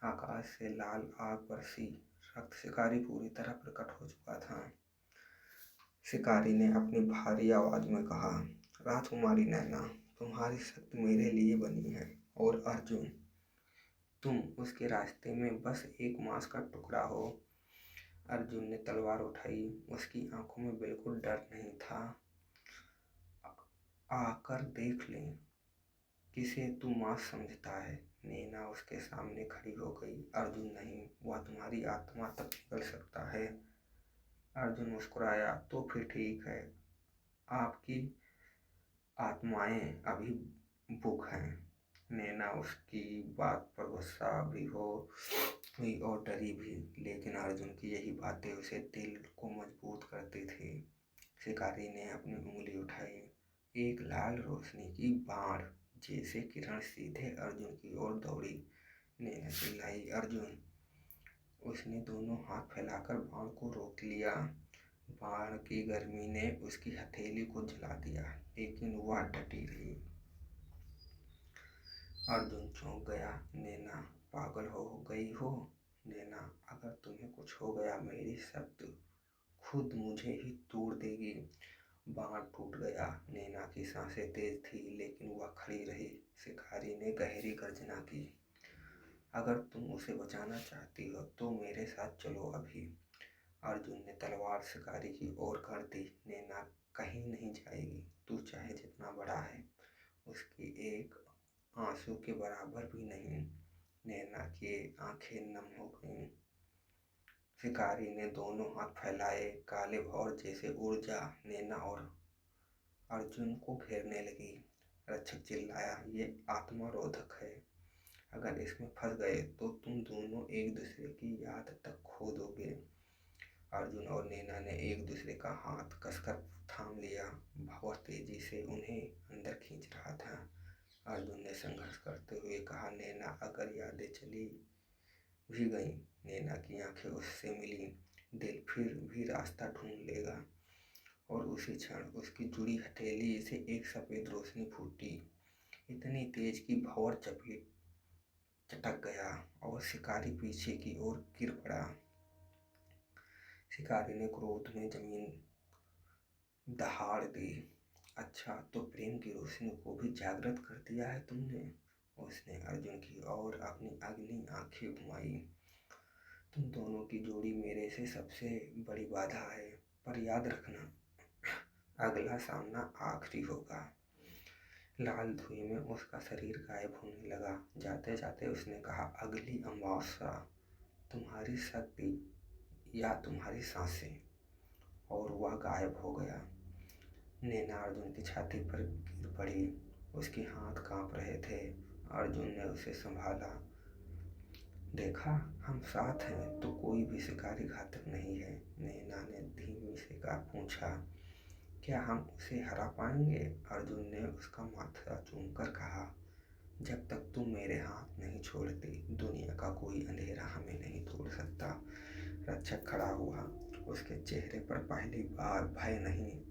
आकाश से लाल आग बरसी। रक्त शिकारी पूरी तरह प्रकट हो चुका था। शिकारी ने अपनी भारी आवाज में कहा, राजकुमारी नैना, तुम्हारी शक्ति मेरे लिए बनी है, और अर्जुन, तुम उसके रास्ते में बस एक मांस का टुकड़ा हो। अर्जुन ने तलवार उठाई। उसकी आंखों में बिल्कुल डर नहीं था। आकर देख लें किसे तू मांस समझता है। नैना उसके सामने खड़ी हो गई। अर्जुन नहीं, वह तुम्हारी आत्मा तक निकल सकता है। अर्जुन मुस्कुराया, तो फिर ठीक है, आपकी आत्माएं अभी बुक हैं। नैना उसकी बात पर गुस्सा भी हुई और डरी भी, लेकिन अर्जुन की यही बातें उसे दिल को मजबूत करती थी। शिकारी ने अपनी उंगली उठाई। एक लाल रोशनी की बाण जैसे किरण सीधे अर्जुन की ओर दौड़ी। नैना चिल्लाई, अर्जुन! उसने दोनों हाथ फैलाकर बाण को रोक लिया। बाण की गर्मी ने उसकी हथेली को जला दिया, लेकिन वह डटी रही। अर्जुन चौंक गया। नैना, पागल हो गई हो? नैना, अगर तुम्हें कुछ हो गया, मेरी शक्ति खुद मुझे ही तोड़ देगी। बाण टूट गया। नैना की सांसें तेज थी, लेकिन वह खड़ी रही। शिकारी ने गहरी गर्जना की। अगर तुम उसे बचाना चाहती हो तो मेरे साथ चलो अभी। अर्जुन ने तलवार शिकारी की ओर कर दी। नैना कहीं नहीं जाएगी, तू चाहे जितना बड़ा है। उसकी एक आंसू के बराबर भी नहीं। नैना की आंखें नम हो गईं। शिकारी ने दोनों हाथ फैलाए। काले भौर जैसे ऊर्जा नैना और अर्जुन को घेरने लगी। रक्षक चिल्लाया, ये आत्मरोधक है। अगर इसमें फंस गए तो तुम दोनों एक दूसरे की याद तक खो दोगे। अर्जुन और नैना ने एक दूसरे का हाथ कसकर थाम लिया। भंवर तेजी से उन्हें अंदर खींच रहा था। अर्जुन ने संघर्ष करते हुए कहा, नैना अगर यादें चली भी गई। नैना की आंखें उससे मिली। दिल फिर भी रास्ता ढूंढ लेगा। और उसी क्षण उसकी जुड़ी हथेली से एक सफेद रोशनी फूटी, इतनी तेज कि भंवर चटक गया और शिकारी पीछे की ओर गिर पड़ा। शिकारी ने क्रोध में जमीन दहाड़ दी। अच्छा, तो प्रेम की रोशनी को भी जागृत कर दिया है तुमने। उसने अर्जुन की ओर अपनी अग्नि आंखें घुमाई। तुम दोनों की जोड़ी मेरे से सबसे बड़ी बाधा है, पर याद रखना अगला सामना आखिरी होगा। लाल धुएं में उसका शरीर गायब होने लगा। जाते जाते उसने कहा, अगली अमावस्या तुम्हारी शक्ति या तुम्हारी सांसें। और वह गायब हो गया। नैना अर्जुन की छाती पर गिर पड़ी। उसके हाथ कांप रहे थे। अर्जुन ने उसे संभाला। देखा, हम साथ हैं तो कोई भी शिकारी घातक नहीं है। नैना ने धीमी से पूछा, क्या हम उसे हरा पाएंगे? अर्जुन ने उसका माथा चूमकर कहा, जब तक तुम मेरे हाथ नहीं छोड़ती, दुनिया का कोई अंधेरा हमें नहीं तोड़ सकता। रक्षक खड़ा हुआ। उसके चेहरे पर पहली बार भय नहीं,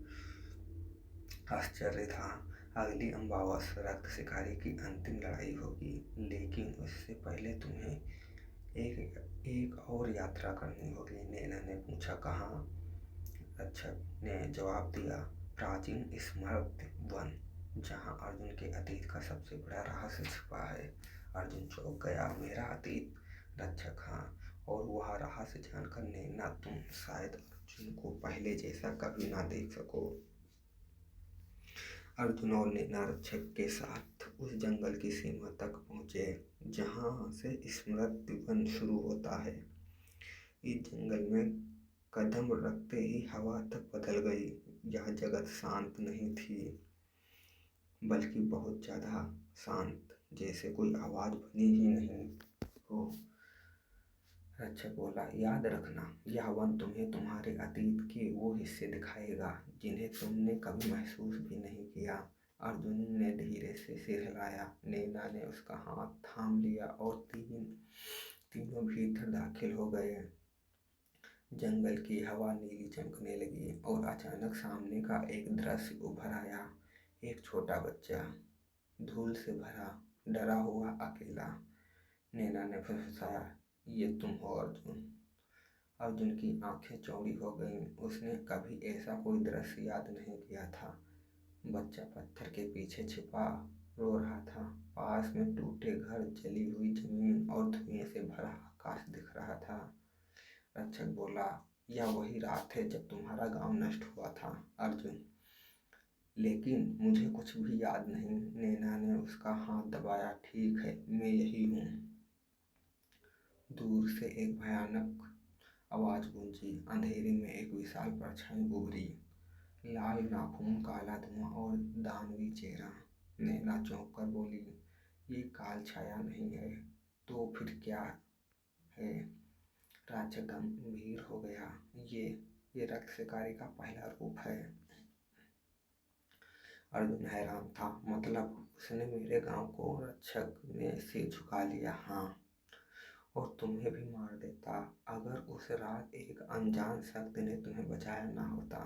आश्चर्य था। अगली अमावस्या रक्त शिकारी की अंतिम लड़ाई होगी, लेकिन उससे पहले तुम्हें एक और यात्रा करनी होगी। नैना ने पूछा, कहाँ? रक्षक ने जवाब दिया, प्राचीन स्मृति वन, जहाँ अर्जुन के अतीत का सबसे बड़ा रहस्य छुपा है। अर्जुन चौंक गया, मेरा अतीत? रक्षक, हाँ, और वह रहस्य जानकर नैना तुम शायद अर्जुन को पहले जैसा कभी ना देख सको। अर्जुन और नैना रक्षक के साथ उस जंगल की सीमा तक पहुंचे जहां से स्मृति वन शुरू होता है। इस जंगल में कदम रखते ही हवा तक बदल गई। यह जगत शांत नहीं थी, बल्कि बहुत ज्यादा शांत, जैसे कोई आवाज बनी ही नहीं हो। रक्षक बोला, याद रखना, यह वन तुम्हें तुम्हारे अतीत के वो हिस्से दिखाएगा जिन्हें तुमने कभी महसूस भी नहीं किया। अर्जुन ने धीरे से सिर हिलाया। नैना ने उसका हाथ थाम लिया और तीनों भीतर दाखिल हो गए। जंगल की हवा नीली चमकने लगी और अचानक सामने का एक दृश्य उभर आया। एक छोटा बच्चा, धूल से भरा, डरा हुआ, अकेला। नैना ने फुसफुसाया, ये तुम हो अर्जुन। अर्जुन की आंखें चौड़ी हो गईं। उसने कभी ऐसा कोई दृश्य याद नहीं किया था। बच्चा पत्थर के पीछे छिपा रो रहा था। पास में टूटे घर, जली हुई जमीन और धुएं से भरा आकाश दिख रहा था। रक्षक बोला, यह वही रात है जब तुम्हारा गांव नष्ट हुआ था अर्जुन। लेकिन मुझे कुछ भी याद नहीं। नैना ने उसका हाथ दबाया। ठीक है, मैं यही हूँ। दूर से एक भयानक आवाज गूंजी। अंधेरे में एक विशाल परछाई उभरी, लाल नाखून, काला धुआं और दानवी चेहरा। नैना चौंक कर बोली, ये काल छाया नहीं है तो फिर क्या है? राक्षस गंभीर हो गया। ये रक्त शिकारी का पहला रूप है। अर्जुन हैरान था, मतलब उसने मेरे गांव को? रक्षक ने सिर झुका लिया, हाँ, और तुम्हें भी मार देता अगर उस रात एक अनजान शक्ति ने तुम्हें बचाया ना होता।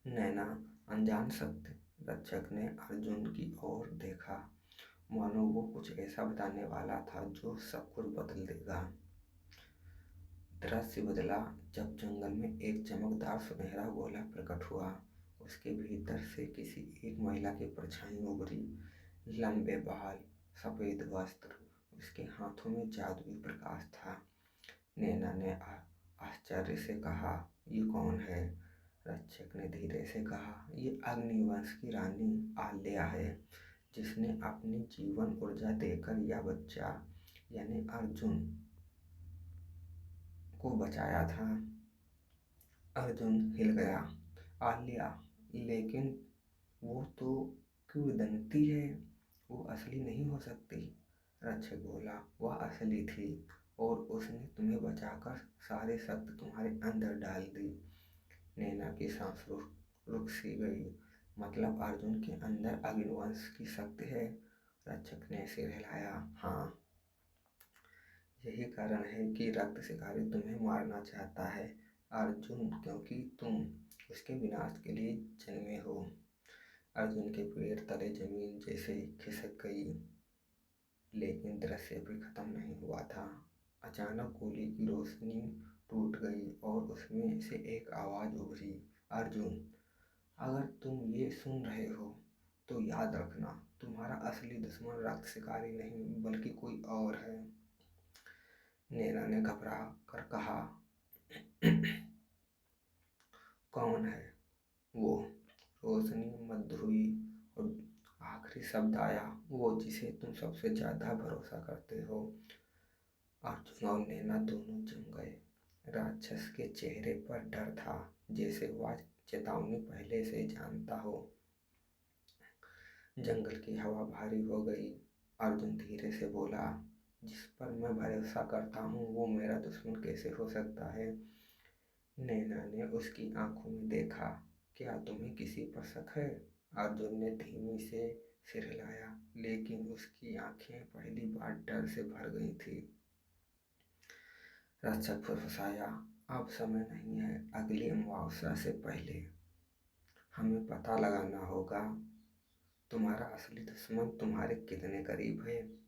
नैना, अनजान शक्ति? रक्षक ने अर्जुन की ओर देखा, मानो वो कुछ ऐसा बताने वाला था जो सब कुछ बदल देगा। दृश्य बदला जब जंगल में एक चमकदार सुनहरा गोला प्रकट हुआ। उसके भीतर से किसी एक महिला की परछाई उभरी। लंबे बाल, सफेद वस्त्र उसके हाथों में जादुई प्रकाश था। नैना ने आश्चर्य से कहा, ये कौन है? रक्षक ने धीरे से कहा, ये अग्निवंश की रानी आल्या है, जिसने अपनी जीवन ऊर्जा देकर यह बच्चा यानी अर्जुन को बचाया था। अर्जुन हिल गया। आल्या, लेकिन वो तो किंवदंती है, वो असली नहीं हो सकती। रक्षक बोला, वह असली थी और उसने तुम्हें बचाकर सारे शक्ति तुम्हारे अंदर डाल दी। नैना की सांस रुक सी गई। मतलब अर्जुन के अंदर अग्निवंश की शक्ति है? रक्षक ने सिर हिलाया। हाँ, यही कारण है कि रक्त शिकारी तुम्हें मारना चाहता है अर्जुन, क्योंकि तुम उसके विनाश के लिए जन्मे हो। अर्जुन के पैर तले जमीन जैसे खिसक गई, लेकिन दृश्य अभी खत्म नहीं हुआ था। अचानक गोली की रोशनी टूट गई और उसमें से एक आवाज उभरी, अर्जुन, अगर तुम ये सुन रहे हो तो याद रखना, तुम्हारा असली दुश्मन रक्त शिकारी नहीं बल्कि कोई और है। नैना ने घबरा कर कहा, कौन है वो? रोशनी मद हुई और आखिरी शब्द आया, वो जिसे तुम सबसे ज्यादा भरोसा करते हो। अर्जुन और नैना दोनों जम गए। राक्षस के चेहरे पर डर था, जैसे वह चेतावनी पहले से जानता हो। जंगल की हवा भारी हो गई। अर्जुन धीरे से बोला, जिस पर मैं भरोसा करता हूँ वो मेरा दुश्मन कैसे हो सकता है? नैना ने उसकी आंखों में देखा। क्या तुम्हें किसी पर शक है? अर्जुन ने धीमी से सिर हिलाया, लेकिन उसकी आंखें पहली बार डर से भर गई थी। रक्षक फुसफुसाया, अब समय नहीं है, अगली अमावस्या से पहले हमें पता लगाना होगा तुम्हारा असली दुश्मन तुम्हारे कितने करीब है।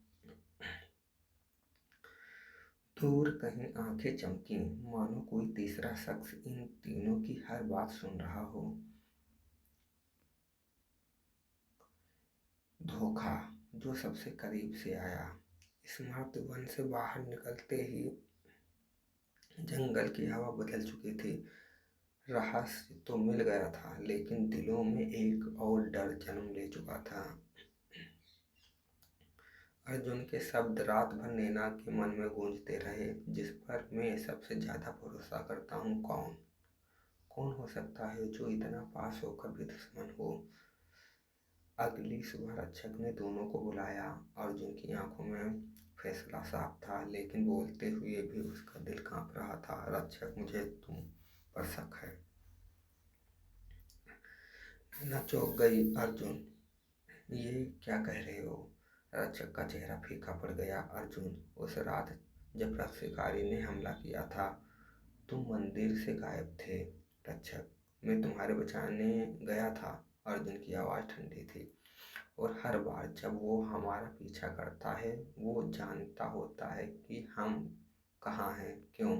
दूर कहीं आंखें चमकी, मानो कोई तीसरा शख्स इन तीनों की हर बात सुन रहा हो। धोखा जो सबसे करीब से आया। स्मार्त वन से बाहर निकलते ही जंगल की हवा बदल चुकी थी। रहस्य तो मिल गया था, लेकिन दिलों में एक और डर जन्म ले चुका था। अर्जुन के शब्द रात भर नैना के मन में गूंजते रहे, जिस पर मैं सबसे ज्यादा भरोसा करता हूँ। कौन कौन हो सकता है जो इतना पास होकर भी दुश्मन हो? अगली सुबह रक्षक ने दोनों को बुलाया। अर्जुन की आंखों में फैसला साफ था, लेकिन बोलते हुए भी उसका दिल कांप रहा था। रक्षक, मुझे तुम पर शक है। नैना चौंक गई। अर्जुन, ये क्या कह रहे हो? रक्षक का चेहरा फीका पड़ गया। अर्जुन, उस रात जब रक्त शिकारी ने हमला किया था, तुम मंदिर से गायब थे। रक्षक, मैं तुम्हारे बचाने गया था। अर्जुन की आवाज़ ठंडी थी। और हर बार जब वो हमारा पीछा करता है, वो जानता होता है कि हम कहाँ हैं। क्यों?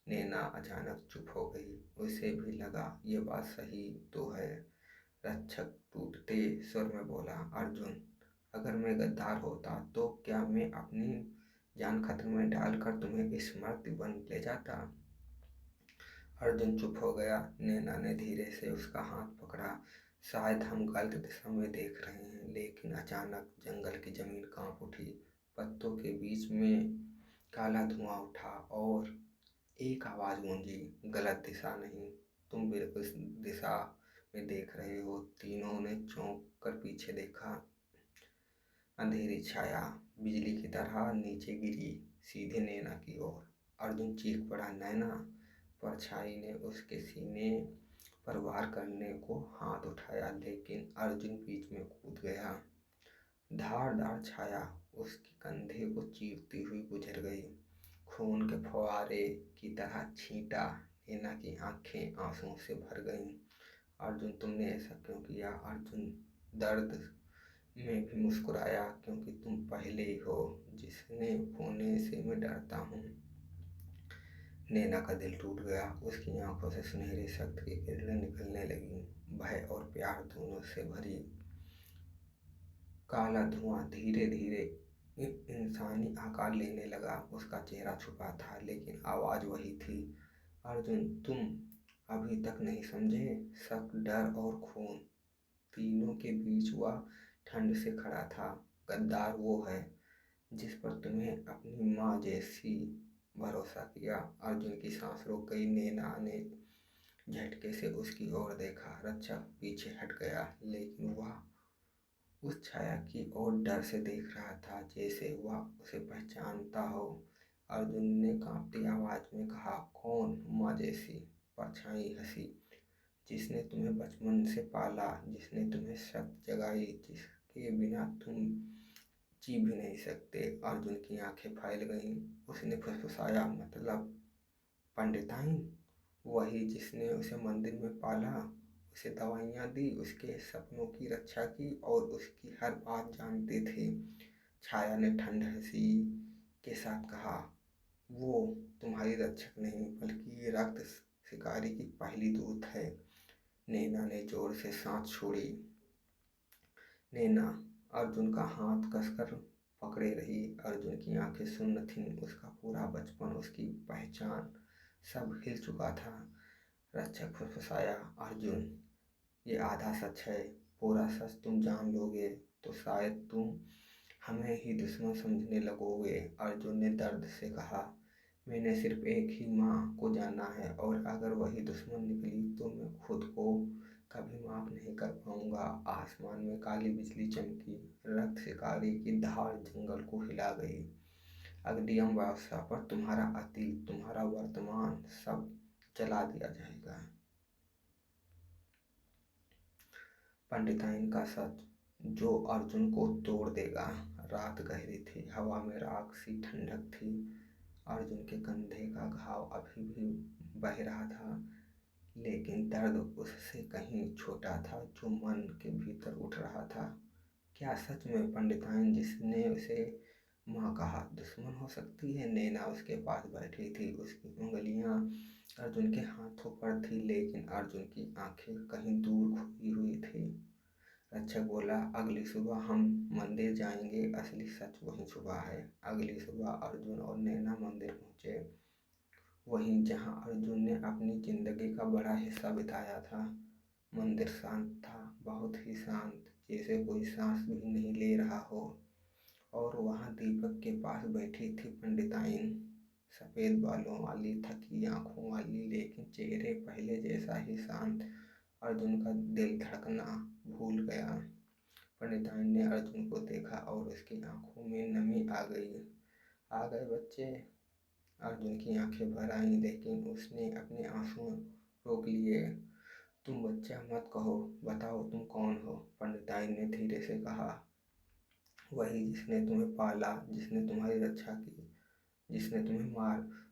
नैना अचानक चुप हो गई। उसे भी लगा ये बात सही तो है। रक्षक टूटते स्वर में बोला, अर्जुन, अगर मैं गद्दार होता तो क्या मैं अपनी जान खतरे में डालकर तुम्हें स्मृति बन ले जाता? अर्जुन चुप हो गया। नैना ने धीरे से उसका हाथ पकड़ा। शायद हम गलत दिशा में देख रहे हैं। लेकिन अचानक जंगल की जमीन कांप उठी। पत्तों के बीच में काला धुआं उठा और एक आवाज गूंजी, गलत दिशा नहीं, तुम बिल्कुल इस दिशा में देख रहे हो। तीनों ने चौंक कर पीछे देखा। अंधेरी छाया बिजली की तरह नीचे गिरी, सीधे नैना की ओर। अर्जुन चीख पड़ा, नैना! परछाई ने उसके सीने पर वार करने को हाथ उठाया, लेकिन अर्जुन बीच में कूद गया। धारदार छाया उसके कंधे को चीरती हुई गुजर गई। खून के फव्वारे की तरह छींटा। नैना की आंखें आंसुओं से भर गईं। अर्जुन, तुमने ऐसा क्यों किया? अर्जुन दर्द में भी मुस्कुराया, क्योंकि तुम पहले हो जिसने खोने से मैं डरता हूँ। नैना का दिल टूट गया। उसकी आंखों से सुनहरे शक्ति की किरणें निकलने लगी, भय और प्यार दोनों से भरी। काला धुआं धीरे धीरे इंसानी आकार लेने लगा। उसका चेहरा छुपा था लेकिन आवाज़ वही थी। अर्जुन, तुम अभी तक नहीं समझे? शक, डर और खून तीनों के बीच वह ठंड से खड़ा था। गद्दार वो है जिस पर तुम्हें अपनी माँ जैसी भरोसा किया। अर्जुन की सांस रुक गई। नैना ने झटके से उसकी ओर देखा। रक्षक पीछे हट गया लेकिन वह उस छाया की ओर डर से देख रहा था जैसे वह उसे पहचानता हो। अर्जुन ने कांपती आवाज में कहा, कौन? माँ जैसी परछाई हंसी। जिसने तुम्हें बचपन से पाला, जिसने तुम्हें शक्ति जगाई, जिसके बिना तुम जी भी नहीं सकते। अर्जुन की आंखें फैल गईं। उसने फुसफुसाया, मतलब पंडिताइन? वही जिसने उसे मंदिर में पाला, उसे दवाइयाँ दी, उसके सपनों की रक्षा की और उसकी हर बात जानते थे। छाया ने ठंड हंसी के साथ कहा, वो तुम्हारी रक्षक नहीं बल्कि ये रक्त शिकारी की पहली दूत है। नैना ने जोर से सांस छोड़ी। नैना अर्जुन का हाथ कसकर पकड़े रही। अर्जुन की आंखें सुन्न थीं। उसका पूरा बचपन, उसकी पहचान सब हिल चुका था। रक्षक फुसफुसाया, अर्जुन, ये आधा सच है। पूरा सच तुम जान लोगे तो शायद तुम हमें ही दुश्मन समझने लगोगे। अर्जुन ने दर्द से कहा, मैंने सिर्फ एक ही माँ को जाना है और अगर वही दुश्मन निकली तो मैं खुद को कभी माफ नहीं कर पाऊंगा। आसमान में काली बिजली चमकी। रक्त शिकारी की धार जंगल को हिला गई। अगली अमावस्या पर तुम्हारा अतीत, तुम्हारा वर्तमान सब जला दिया जाएगा। पंडिताइन का सच जो अर्जुन को तोड़ देगा। रात गहरी थी। हवा में राख सी ठंडक थी। अर्जुन के कंधे का घाव अभी भी बह रहा था लेकिन दर्द उससे कहीं छोटा था जो मन के भीतर उठ रहा था। क्या सच में पंडिताइन जिसने उसे माँ कहा दुश्मन हो सकती है? नैना उसके पास बैठी थी। उसकी उंगलियां अर्जुन के हाथों पर थी लेकिन अर्जुन की आंखें कहीं दूर खुली हुई थी। रक्षक बोला, अगली सुबह हम मंदिर जाएंगे, असली सच वहीं छुपा है। अगली सुबह अर्जुन और नैना मंदिर पहुंचे, वहीं जहां अर्जुन ने अपनी जिंदगी का बड़ा हिस्सा बिताया था। मंदिर शांत था, बहुत ही शांत, जैसे कोई सांस भी नहीं ले रहा हो। और वहां दीपक के पास बैठी थी पंडिताइन, सफ़ेद बालों वाली, थकी आंखों वाली, लेकिन चेहरे पहले जैसा ही शांत। अर्जुन का दिल धड़कना भूल गया। पंडिताइन ने अर्जुन को देखा और उसकी आंखों में नमी आ गई। आ गए बच्चे? अर्जुन की आंखें भर आईं लेकिन उसने अपने आंसू रोक लिए। तुम बच्चा मत कहो, बताओ तुम कौन हो? पंडिताइन ने धीरे से कहा, वही जिसने तुम्हें पाला, जिसने तुम्हारी रक्षा की, जिसने तुम्हें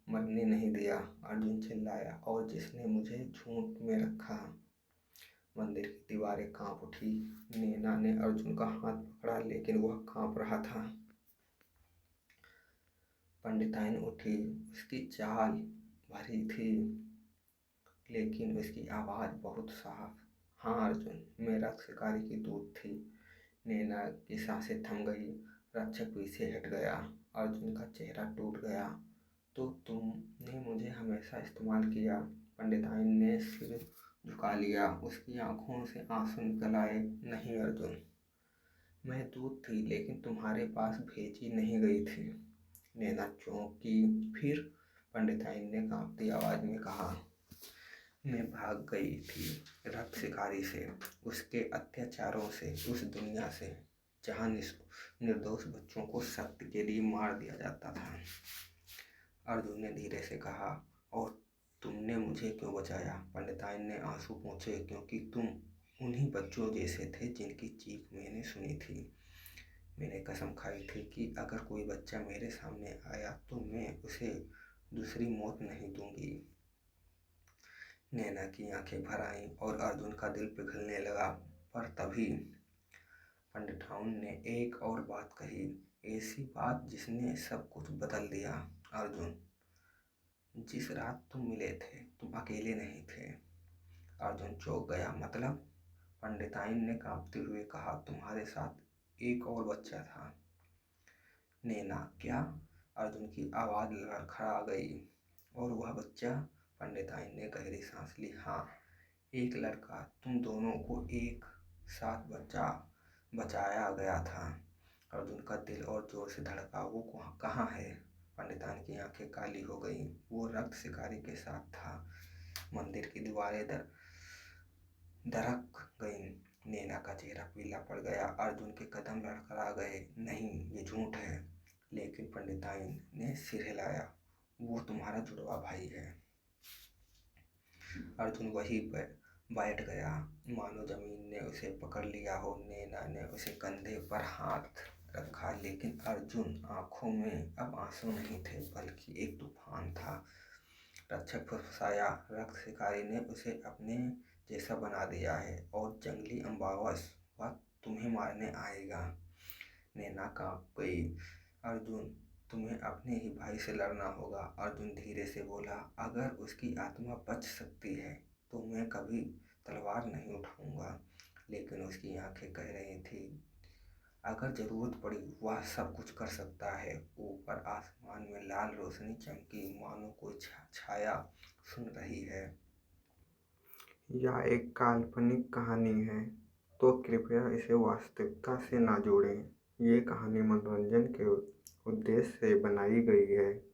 मरने नहीं दिया। अर्जुन चिल्लाया, और जिसने मुझे झूठ में रखा। मंदिर की दीवारें कांप उठी। नैना ने अर्जुन का हाथ पकड़ा लेकिन वह कांप रहा था। पंडिताइन उठी। उसकी चाल भरी थी लेकिन उसकी आवाज़ बहुत साफ। हाँ अर्जुन, मैं रक्त शिकारी की दूत थी। नैना की सांसें थम गई। रक्षक पीछे हट गया। अर्जुन का चेहरा टूट गया। तो तुमने मुझे हमेशा इस्तेमाल किया? पंडिताइन ने सिर झुका लिया। उसकी आंखों से आंसू निकल आए। नहीं अर्जुन, मैं दूत थी लेकिन तुम्हारे पास भेजी नहीं गई थी। नैना चौंकी। फिर? पंडिताइन ने कांपती आवाज में कहा, मैं भाग गई थी रक्त शिकारी से, उसके अत्याचारों से, उस दुनिया से जहाँ निर्दोष बच्चों को शक्ति के लिए मार दिया जाता था। अर्जुन ने धीरे से कहा, और तुमने मुझे क्यों बचाया? पंडिताइन ने आंसू पोंछे, क्योंकि तुम उन्हीं बच्चों जैसे थे जिनकी चीख मैंने सुनी थी। मैंने कसम खाई थी कि अगर कोई बच्चा मेरे सामने आया तो मैं उसे दूसरी मौत नहीं दूंगी। नैना की आंखें भर आईं और अर्जुन का दिल पिघलने लगा। पर तभी पंडिताइन ने एक और बात कही, ऐसी बात जिसने सब कुछ बदल दिया। अर्जुन, जिस रात तुम मिले थे तुम अकेले नहीं थे। अर्जुन चौंक गया। मतलब? पंडिताइन ने कांपते हुए कहा, तुम्हारे साथ एक और बच्चा था। नैना क्या? अर्जुन की आवाज़ लड़खड़ा गई और वह बच्चा? पंडिताइन ने गहरी सांस ली। हाँ, एक लड़का। तुम दोनों को एक साथ बचाया गया था। अर्जुन का दिल और जोर से धड़का। वो कहाँ है? पंडिताइन की आंखें काली हो गईं। वो रक्त शिकारी के साथ था। मंदिर की दीवारें दरक गईं। नैना का चेहरा पीला पड़ गया। अर्जुन के कदम लड़खड़ा गए। नहीं, ये झूठ है। लेकिन पंडिताइन ने सिर हिलाया। वो तुम्हारा जुड़वा भाई है। अर्जुन वहीं पर बैठ गया, मानो जमीन ने उसे पकड़ लिया हो। नैना ने उसे कंधे पर हाथ रखा, लेकिन अर्जुन आंखों में अब आंसू नहीं थे, बल्कि एक तूफान था। रक्षक फुसफुसाया, रक्त शिकारी ने उसे अपने जैसा बना दिया है और जंगली अम्बावस वह तुम्हें मारने आएगा। नैना कांप गई। अर्जुन, तुम्हें अपने ही भाई से लड़ना होगा। अर्जुन धीरे से बोला, अगर उसकी आत्मा बच सकती है तो मैं कभी तलवार नहीं उठाऊंगा। लेकिन उसकी आंखें कह रही थी, अगर जरूरत पड़ी वह सब कुछ कर सकता है। ऊपर आसमान में लाल रोशनी चमकी, मानो कोई छाया सुन रही है। यह एक काल्पनिक कहानी है, तो कृपया इसे वास्तविकता से ना जोड़ें। ये कहानी मनोरंजन के उद्देश्य से बनाई गई है,